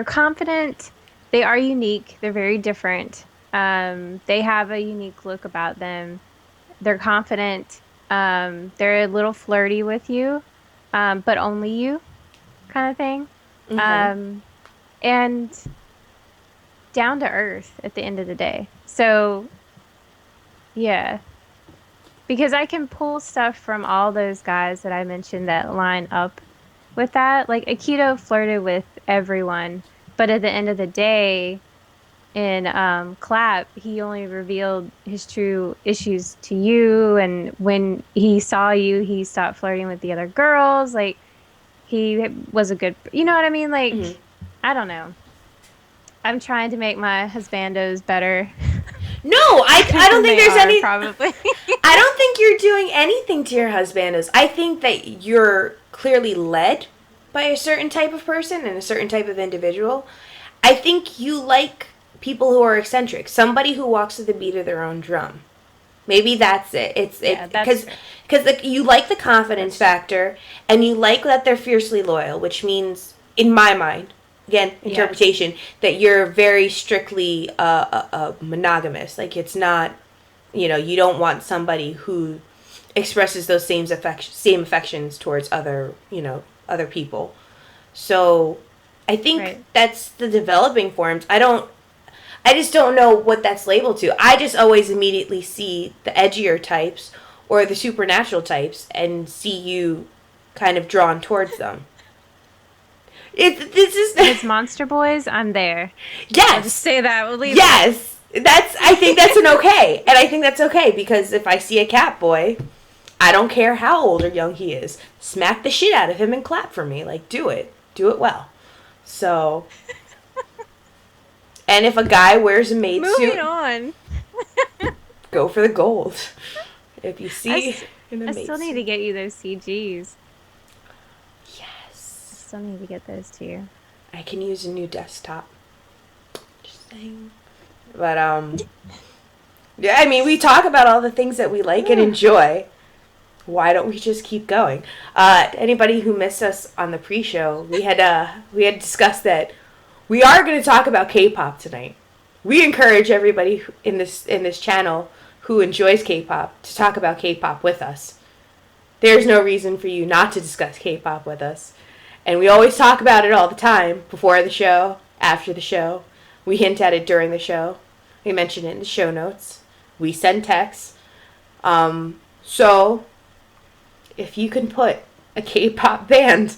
confident, they are unique, they're very different. They have a unique look about them. They're confident. They're a little flirty with you, but only you kind of thing.
Mm-hmm.
Um, and down to earth at the end of the day. So, yeah, because I can pull stuff from all those guys that I mentioned that line up with that. Like Akito flirted with everyone, But at the end of the day, in Clap, he only revealed his true issues to you. And when he saw you, he stopped flirting with the other girls. Like, he was a good, you know what I mean? Like,
Mhm.
I don't know. I'm trying to make my husbandos better,
No,
better
I don't
than
think
they
there's
are,
any.
probably.
I don't think you're doing anything to your husbandos. I think that you're clearly led by a certain type of person and a certain type of individual. I think you like people who are eccentric, somebody who walks to the beat of their own drum. Maybe that's it. It's
Yeah, that's true.
because you like the confidence
That's true.
factor, and you like that they're fiercely loyal, which means, in my mind, again,
Yes.
interpretation, that you're very strictly monogamous. Like it's not, you don't want somebody who expresses those same affections towards other people. So, I think
Right.
that's the developing forms. I just don't know what that's labeled to. I just always immediately see the edgier types or the supernatural types and see you kind of drawn towards them. This
If
is
it's Monster Boys, I'm there. I'll just
yes,
say that. We'll leave it there.
yes. That's I think that's an okay, and I think that's okay because if I see a cat boy, I don't care how old or young he is, smack the shit out of him and clap for me. Like do it well. So, and if a guy wears a maid
Moving
suit,
on.
go for the gold. If you
I,
see
st
in a
I
maid
still need to
suit.
get you those CGs. I
Yes.
still need to get those to you.
I can use a new desktop. Just saying. But yeah, I mean we talk about all the things that we like and enjoy. Why don't we just keep going? Anybody who missed us on the pre-show, we had discussed that we are going to talk about K-pop tonight. We encourage everybody in this channel who enjoys K-pop to talk about K-pop with us. There's no reason for you not to discuss K-pop with us. And we always talk about it all the time, before the show, after the show. We hint at it during the show. We mention it in the show notes. We send texts. So, if you can put a K-pop band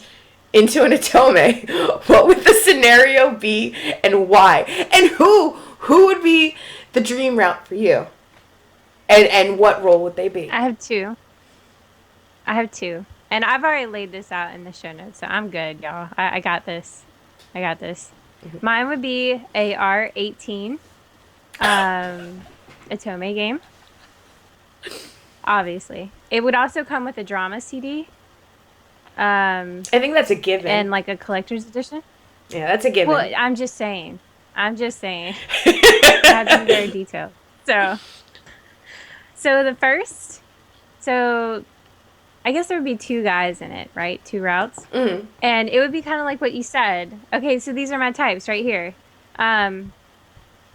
into an Atome, what would the scenario be and why? And who would be the dream route for you? And what role would they be?
I have two. I have two. And I've already laid this out in the show notes, so I'm good, y'all. I got this. I got this. Mine would be a R18 Atome game, obviously. It would also come with a drama CD,
I think that's a given.
and like a collector's edition.
Yeah, that's a given.
Well, I'm just saying. I'm just saying. I have to be very detailed. So, so the first, so I guess there would be two guys in it, right? Two routes.
Mm.
And it would be kind of like what you said. Okay, so these are my types right here. Um,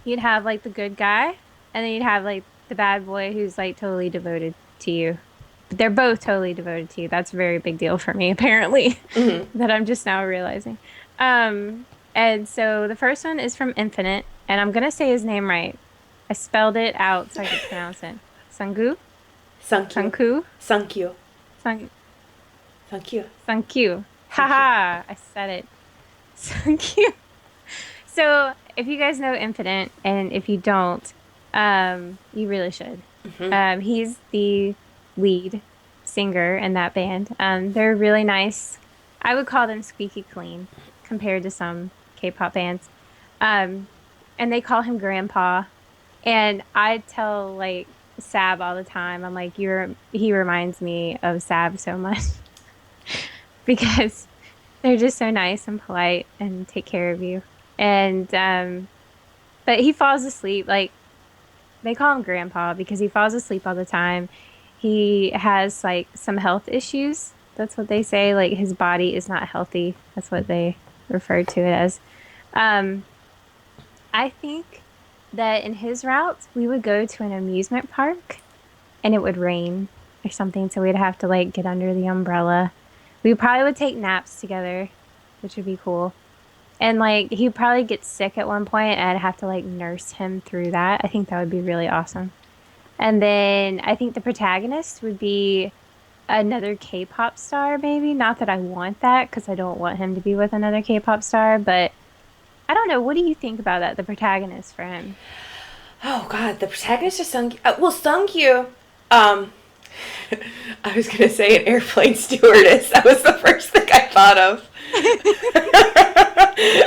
you'd have like the good guy, and then you'd have like the bad boy who's like totally devoted to you. But they're both totally devoted to you. That's a very big deal for me, apparently,
Mm-hmm.
that I'm just now realizing. Um, and so the first one is from Infinite, and I'm gonna say his name right. I spelled it out so I could pronounce it. Sungu?
Sankyu.
Sunku?
Sankyu.
Sun
Sankyu.
Sunkyu.
Sankyu.
Haha, I said it. Sunkyu. So, if you guys know Infinite, and if you don't, you really should.
Mm-hmm.
He's the lead singer in that band. They're really nice. I would call them squeaky clean compared to some K-pop bands. Um, and they call him Grandpa. And I tell like Sab all the time. I'm like, he reminds me of Sab so much because they're just so nice and polite and take care of you. And but he falls asleep. Like they call him Grandpa because he falls asleep all the time. He has like some health issues. That's what they say. Like his body is not healthy. That's what they refer to it as. Um, I think that in his route, we would go to an amusement park and it would rain or something. So we'd have to like get under the umbrella. We probably would take naps together, which would be cool. And like he'd probably get sick at one point and I'd have to like nurse him through that. I think that would be really awesome. And then I think the protagonist would be another K-pop star, maybe. Not that I want that because I don't want him to be with another K-pop star, but I don't know. What do you think about that? The protagonist for him.
Oh God, the protagonist of Sung. Well, Sung Kyu. Um, I was gonna say an airplane stewardess. That was the first thing I thought of.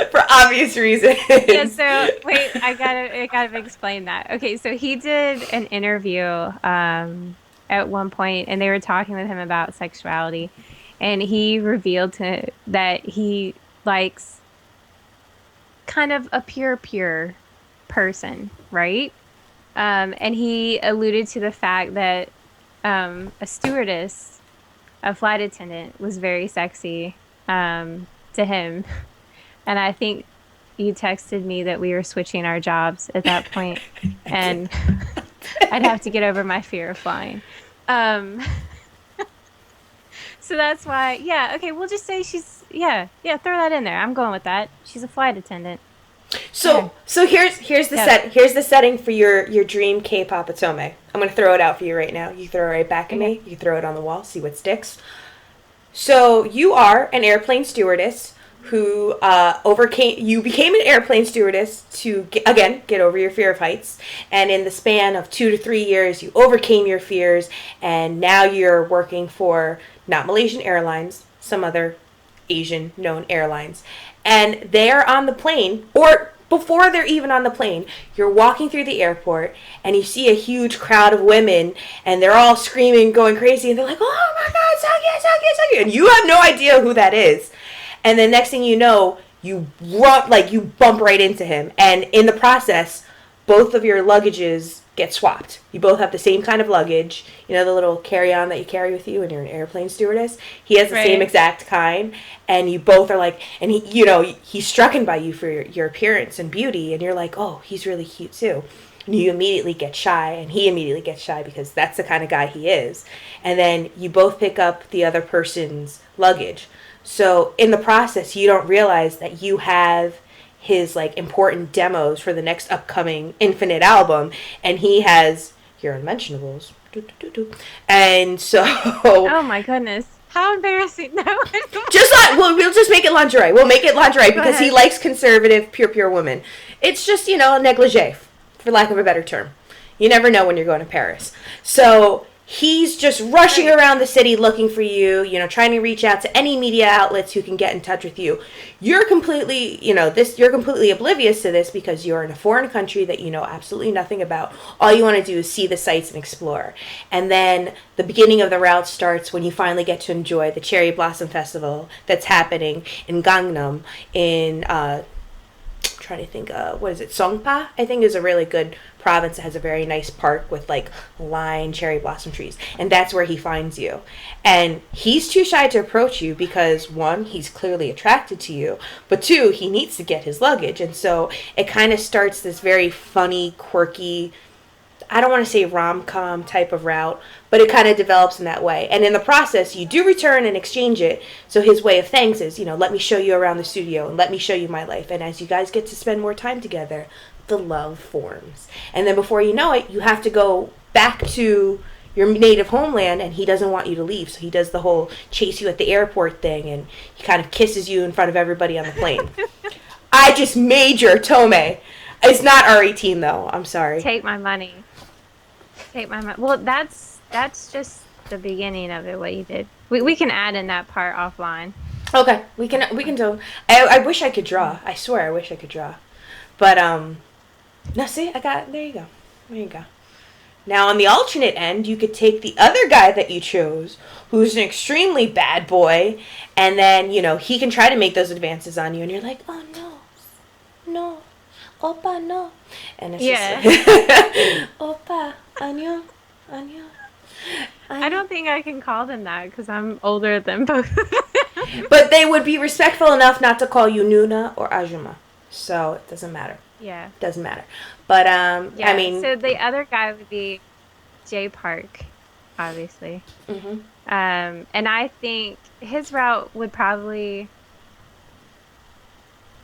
For obvious reasons.
Yeah, so wait, I gotta explain that. Okay, so he did an interview at one point and they were talking with him about sexuality and he revealed that he likes kind of a pure person, right? And he alluded to the fact that a stewardess, a flight attendant, was very sexy to him. And I think you texted me that we were switching our jobs at that point, and I'd have to get over my fear of flying. Um, so that's why, yeah, okay, we'll just say yeah, throw that in there. I'm going with that. She's a flight attendant. Okay.
So here's the
Yep.
here's the setting for your dream K-pop Atome. I'm gonna throw it out for you right now. You throw it right back at
Okay.
me. You throw it on the wall. See what sticks. So you are an airplane stewardess who you became an airplane stewardess to get over your fear of heights, and in the span of 2 to 3 years you overcame your fears, and now you're working for not Malaysian Airlines, some other Asian known airlines, and they're on the plane, or before they're even on the plane, you're walking through the airport and you see a huge crowd of women and they're all screaming, going crazy, and they're like, oh my God, Saki, Saki, Saki, and you have no idea who that is. And the next thing you know, you run, like you bump right into him, and in the process, both of your luggages get swapped. You both have the same kind of luggage. You know, the little carry-on that you carry with you when you're an airplane stewardess? He has the same
Right.
exact kind, and you both are like, and he's struck by you for your appearance and beauty, and you're like, oh, he's really cute too. And you immediately get shy, and he immediately gets shy because that's the kind of guy he is. And then you both pick up the other person's luggage. So in the process, you don't realize that you have his like important demos for the next upcoming Infinite album, and he has your unmentionables. And so
Oh my goodness. How embarrassing. No.
just like we'll just make it lingerie. We'll make it lingerie
Go
because he
ahead.
likes conservative, pure women. It's just a negligee, for lack of a better term. You never know when you're going to Paris. So he's just rushing
Right.
around the city looking for you, trying to reach out to any media outlets who can get in touch with you. You're completely, you're completely oblivious to this because you're in a foreign country that you know absolutely nothing about. All you want to do is see the sights and explore. And then the beginning of the route starts when you finally get to enjoy the Cherry Blossom Festival that's happening in Gangnam in trying to think, what is it, Songpa, I think, is a really good province that has a very nice park with like line cherry blossom trees, and that's where he finds you. And he's too shy to approach you because one, he's clearly attracted to you, but two, he needs to get his luggage. And so it kind of starts this very funny, quirky, I don't want to say rom-com type of route, but it kind of develops in that way. And in the process, you do return and exchange it. So his way of thanks is, let me show you around the studio and let me show you my life. And as you guys get to spend more time together, the love forms. And then before you know it, you have to go back to your native homeland, and he doesn't want you to leave. So he does the whole chase you at the airport thing, and he kind of kisses you in front of everybody on the plane. I just major Tome. It's not R18 though. I'm sorry.
Take my money. Take my money. Well, that's just the beginning of it, what you did. We can add in that part offline.
Okay, we can do. I wish I could draw. I swear, I wish I could draw. But no, see, there you go. There you go. Now on the alternate end, you could take the other guy that you chose, who's an extremely bad boy, and then he can try to make those advances on you, and you're like, oh no, no, oppa no, and it's
Yeah.
just oppa 안녕 안녕.
I don't think I can call them that because I'm older than both of them.
But they would be respectful enough not to call you Nuna or Ajuma. So it doesn't matter.
Yeah.
Doesn't matter. But
Yeah.
I mean,
So the other guy would be Jay Park, obviously.
mhm.
And I think his route would probably,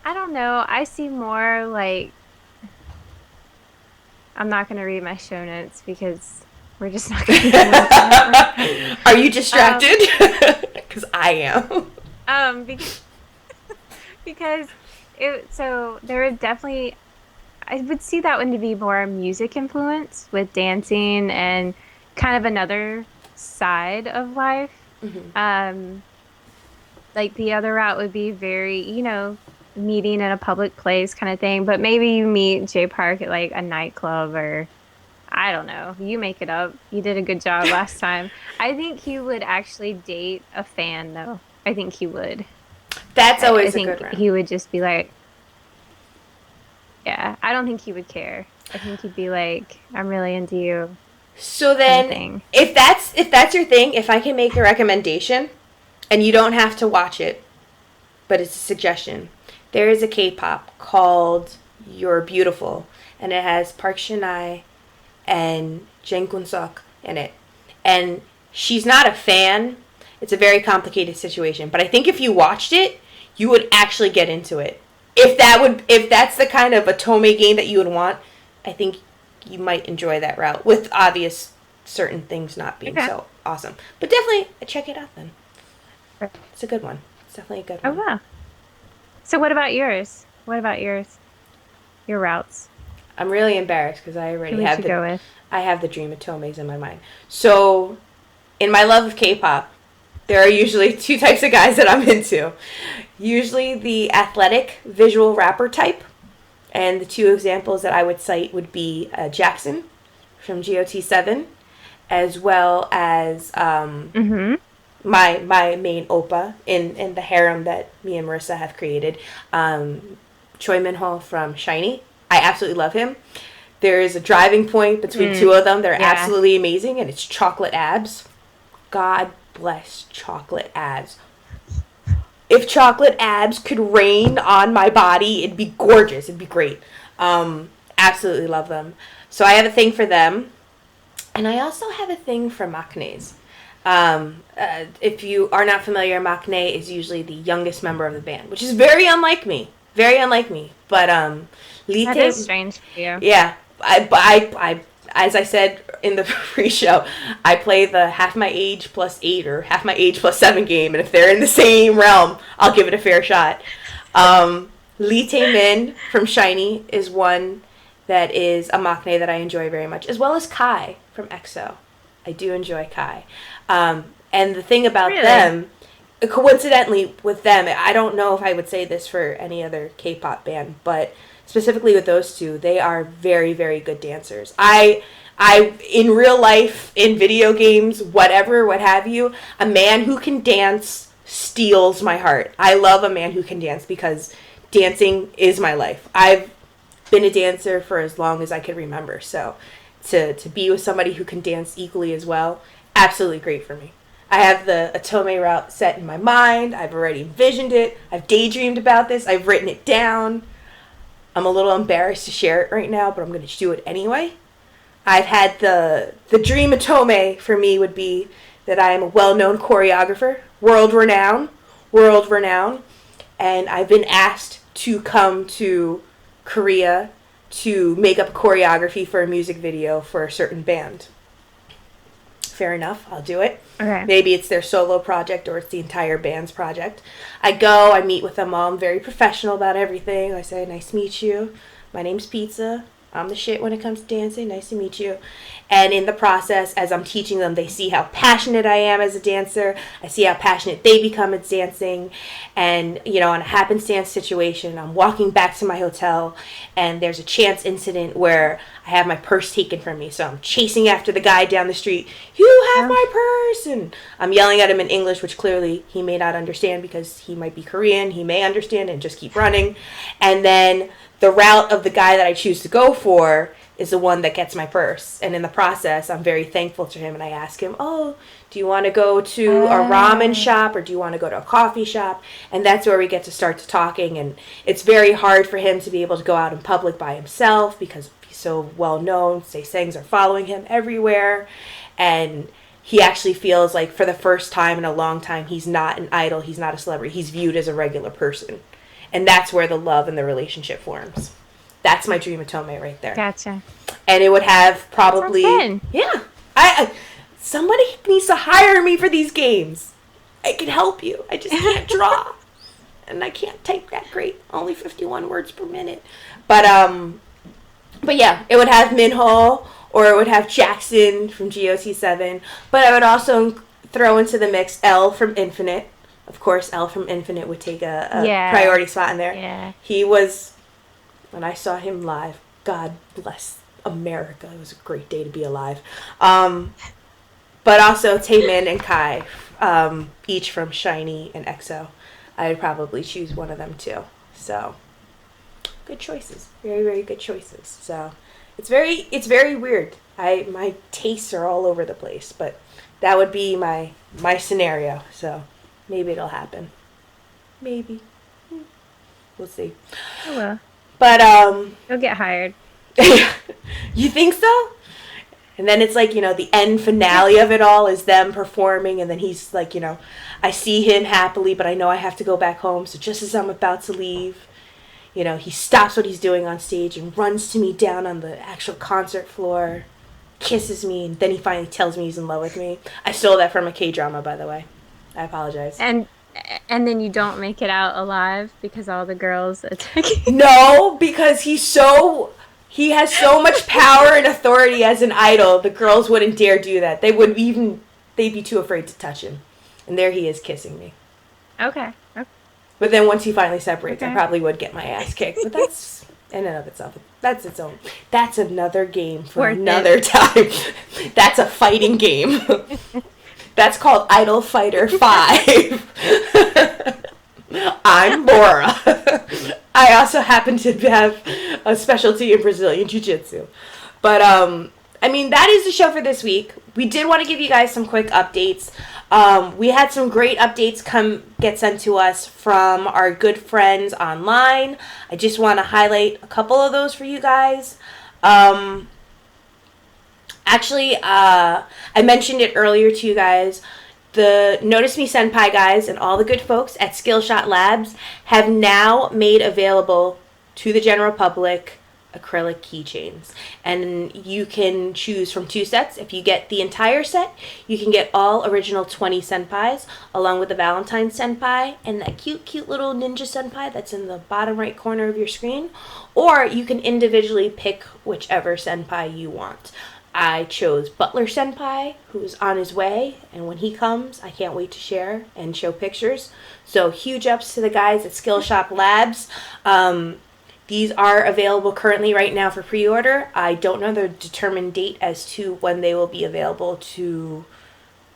I don't know, I see more like, I'm not going to read my show notes because we're just not going to do that.
Are you distracted? Because I am.
Because So there would definitely, I would see that one to be more music influence with dancing and kind of another side of life.
Hmm.
Um, like the other route would be very, meeting in a public place kind of thing. But maybe you meet Jay Park at like a nightclub or I don't know. You make it up. You did a good job last time. I think he would actually date a fan though. I think he would.
That's
I
always a good
think
round.
he would just be like, yeah, I don't think he would care. I think he'd be like, I'm really into you
So
kind of
then,
thing.
if that's your thing, if I can make a recommendation, and you don't have to watch it, but it's a suggestion. There is a K-pop called "You're Beautiful," and it has Park Shin-hye and Jang Kun-suk in it. And she's not a fan. It's a very complicated situation, but I think if you watched it, you would actually get into it. If that's the kind of Otome game that you would want, I think you might enjoy that route with obvious certain things not being
Okay.
so awesome. But definitely check it out then. It's a good one. It's definitely a good
Oh
one.
wow. So what about yours? What about yours? Your routes?
I'm really embarrassed because
Who would you go with?
I have the dream of Tomes in my mind. So, in my love of K-pop, there are usually two types of guys that I'm into. Usually the athletic visual rapper type, and the two examples that I would cite would be Jackson from GOT7, as well as
Mm-hmm.
my main oppa in the harem that me and Marissa have created, Choi Min-ho from Shiny. I absolutely love him. There is a driving point between two of them. They're
Yeah.
absolutely amazing, and it's chocolate abs. God bless chocolate abs. If chocolate abs could rain on my body, it'd be gorgeous. It'd be great. Absolutely love them. So I have a thing for them. And I also have a thing for maknaes. If you are not familiar, maknae is usually the youngest member of the band, which is very unlike me. Very unlike me. But
That is
Lite,
strange for you.
yeah, as I said in the pre-show, I play the half my age plus 8 or half my age plus 7 game, and if they're in the same realm, I'll give it a fair shot. Lite Min from Shiny is one that is a maknae that I enjoy very much, as well as Kai from EXO. I do enjoy Kai. And the thing about
Really?
them, coincidentally with them, I don't know if I would say this for any other K-pop band, but specifically with those two, they are very, very good dancers. In real life, in video games, whatever, what have you, a man who can dance steals my heart. I love a man who can dance because dancing is my life. I've been a dancer for as long as I can remember, so to be with somebody who can dance equally as well, absolutely great for me. I have the Atome route set in my mind. I've already envisioned it. I've daydreamed about this. I've written it down. I'm a little embarrassed to share it right now, but I'm going to do it anyway. I've had the dream Atome for me would be that I am a well-known choreographer, world renowned, and I've been asked to come to Korea to make up choreography for a music video for a certain band. Fair enough, I'll do it.
Okay.
Maybe it's their solo project or it's the entire band's project. I go, I meet with them all. I'm very professional about everything. I say, nice to meet you. My name's Pizza. I'm the shit when it comes to dancing. Nice to meet you. And in the process, as I'm teaching them, they see how passionate I am as a dancer. I see how passionate they become at dancing. And, on a happenstance situation, I'm walking back to my hotel and there's a chance incident where I have my purse taken from me. So I'm chasing after the guy down the street. You have
Oh,
my purse! And I'm yelling at him in English, which clearly he may not understand because he might be Korean. He may understand and just keep running. And then the route of the guy that I choose to go for is the one that gets my purse. And in the process, I'm very thankful to him. And I ask him, oh, do you want to go to a ramen
oh,
shop or do you want to go to a coffee shop? And that's where we get to start to talking. And it's very hard for him to be able to go out in public by himself because he's so well known. Saysangs are following him everywhere. And he actually feels like for the first time in a long time, he's not an idol. He's not a celebrity. He's viewed as a regular person. And that's where the love and the relationship forms. That's my dream Atome right there.
gotcha.
And it would have
Sounds
probably,
fun.
yeah. Somebody needs to hire me for these games. I can help you. I just can't draw. and I can't type that great. Only 51 words per minute. But yeah, it would have Minho or it would have Jackson from GOT7. But I would also throw into the mix L from Infinite. Of course, L from Infinite would take a
Yeah.
priority spot in there.
Yeah.
He was, when I saw him live, God bless America. It was a great day to be alive. But also Taemin and Kai, each from Shiny and EXO. I would probably choose one of them too. So good choices, very very good choices. So it's very weird. My tastes are all over the place, but that would be my scenario. So maybe it'll happen. Maybe we'll see.
Oh well.
But
You'll get hired.
you think so? And then it's like, the end finale of it all is them performing, and then he's like, I see him happily, but I know I have to go back home. So just as I'm about to leave, he stops what he's doing on stage and runs to me down on the actual concert floor, kisses me, and then he finally tells me he's in love with me. I stole that from a K-drama, by the way. I apologize.
And then you don't make it out alive because all the girls attack you.
No, because he has so much power and authority as an idol. The girls wouldn't dare do that. They'd be too afraid to touch him. And there he is kissing me.
Okay.
But then once he finally separates,
Okay.
I probably would get my ass kicked. But that's in and of itself. That's its own. That's another game for
Worth
another time. That's a fighting game. That's called Idol Fighter 5. I'm Bora. I also happen to have a specialty in Brazilian Jiu-Jitsu. But, that is the show for this week. We did want to give you guys some quick updates. We had some great updates get sent to us from our good friends online. I just want to highlight a couple of those for you guys. I mentioned it earlier to you guys. The Notice Me Senpai guys and all the good folks at Skillshot Labs have now made available to the general public acrylic keychains. And you can choose from 2 sets. If you get the entire set, you can get all original 20 senpais along with the Valentine senpai and that cute little ninja senpai that's in the bottom right corner of your screen. Or you can individually pick whichever senpai you want. I chose Butler Senpai, who's on his way, and when he comes, I can't wait to share and show pictures. So huge ups to the guys at Skillshop Labs. These are available currently right now for pre-order. I don't know the determined date as to when they will be available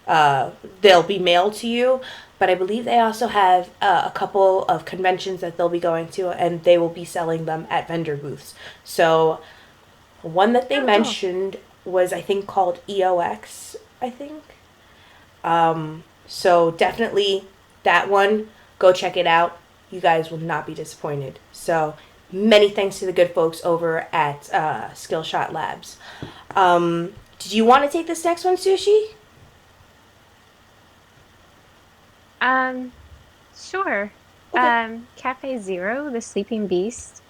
they'll be mailed to you, but I believe they also have a couple of conventions that they'll be going to, and they will be selling them at vendor booths. So one that they mentioned was, I think, called EOX, I think. So definitely that one, go check it out. You guys will not be disappointed. So many thanks to the good folks over at Skillshot Labs. Did you want to take this next one, Sushi?
Sure.
Okay.
Cafe Zero, The Sleeping Beast,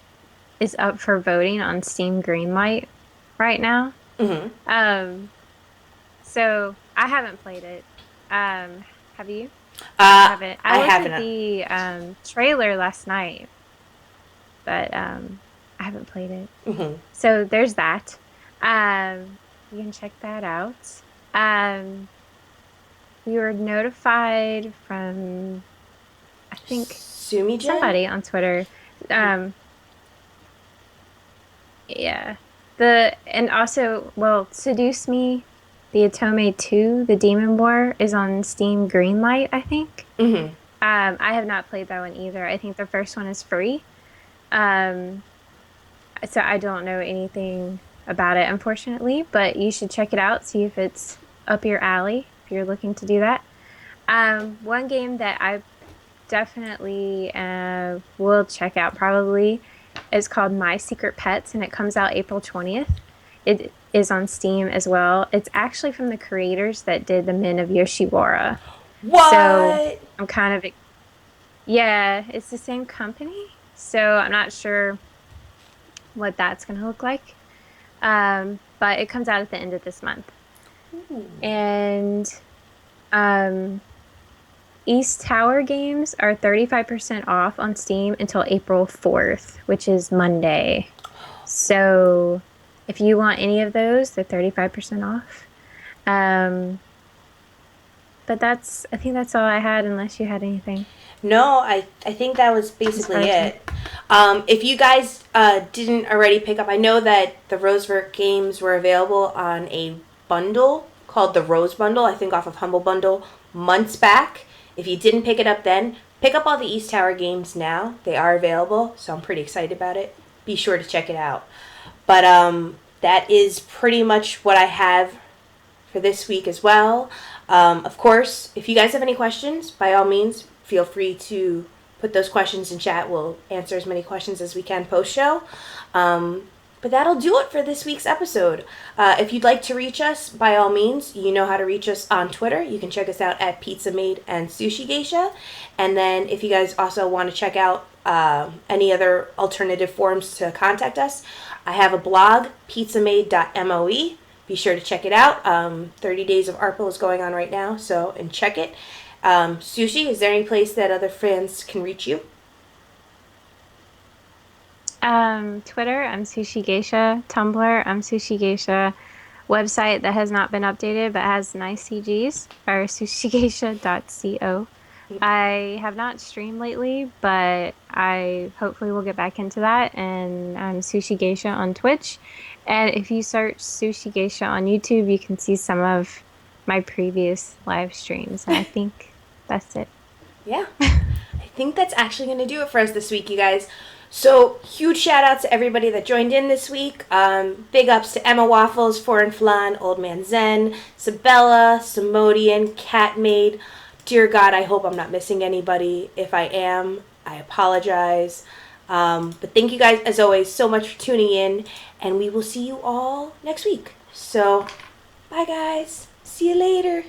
is up for voting on Steam Greenlight right now.
Mm-hmm.
So I haven't played it. Have you?
I
haven't.
I
looked
haven't.
at the trailer last night, but I haven't played it.
Mm-hmm.
So there's that. You can check that out. We were notified from, I think,
Sumi-jin?
somebody on Twitter. Yeah. And also, well, Seduce Me, the Otome 2, the Demon War, is on Steam Greenlight, I think.
Mm-hmm.
I have not played that one either. I think the first one is free. So I don't know anything about it, unfortunately, but you should check it out, see if it's up your alley, if you're looking to do that. One game that I definitely will check out probably is called My Secret Pets, and it comes out April 20th. It is on Steam as well. It's actually from the creators that did The Men of Yoshiwara.
What?
So I'm kind of, yeah, it's the same company. So I'm not sure what that's going to look like. But it comes out at the end of this month.
Ooh.
And East Tower games are 35% off on Steam until April 4th, which is Monday. So if you want any of those, they're 35% off. Um, but I think that's all I had, unless you had anything
No, I think that was
as far
basically
as me.
it. If you guys didn't already pick up, I know that the Rosework games were available on a bundle called the Rose Bundle, I think off of Humble Bundle, months back. If you didn't pick it up then, pick up all the East Tower games now. They are available, so I'm pretty excited about it. Be sure to check it out. But that is pretty much what I have for this week as well. Of course, if you guys have any questions, by all means, feel free to put those questions in chat. We'll answer as many questions as we can post show. But that'll do it for this week's episode. If you'd like to reach us, by all means, you know how to reach us on Twitter. You can check us out at Pizza Maid and Sushi Geisha. And then if you guys also want to check out any other alternative forms to contact us, I have a blog, pizzamade.moe. Be sure to check it out. 30 Days of ARPA is going on right now, and check it. Sushi, is there any place that other fans can reach you?
Twitter, I'm Sushi Geisha. Tumblr, I'm Sushi Geisha. Website that has not been updated but has nice CGs are sushigeisha.co. I have not streamed lately, but I hopefully will get back into that. And I'm Sushi Geisha on Twitch. And if you search Sushi Geisha on YouTube, you can see some of my previous live streams. And I think that's it.
Yeah. I think that's actually going to do it for us this week, you guys. So, huge shout out to everybody that joined in this week. Big ups to Emma Waffles, Foreign Flan, Old Man Zen, Sabella, Samodian, Catmaid. Dear God, I hope I'm not missing anybody. If I am, I apologize. But thank you guys, as always, so much for tuning in. And we will see you all next week. So, bye guys. See you later.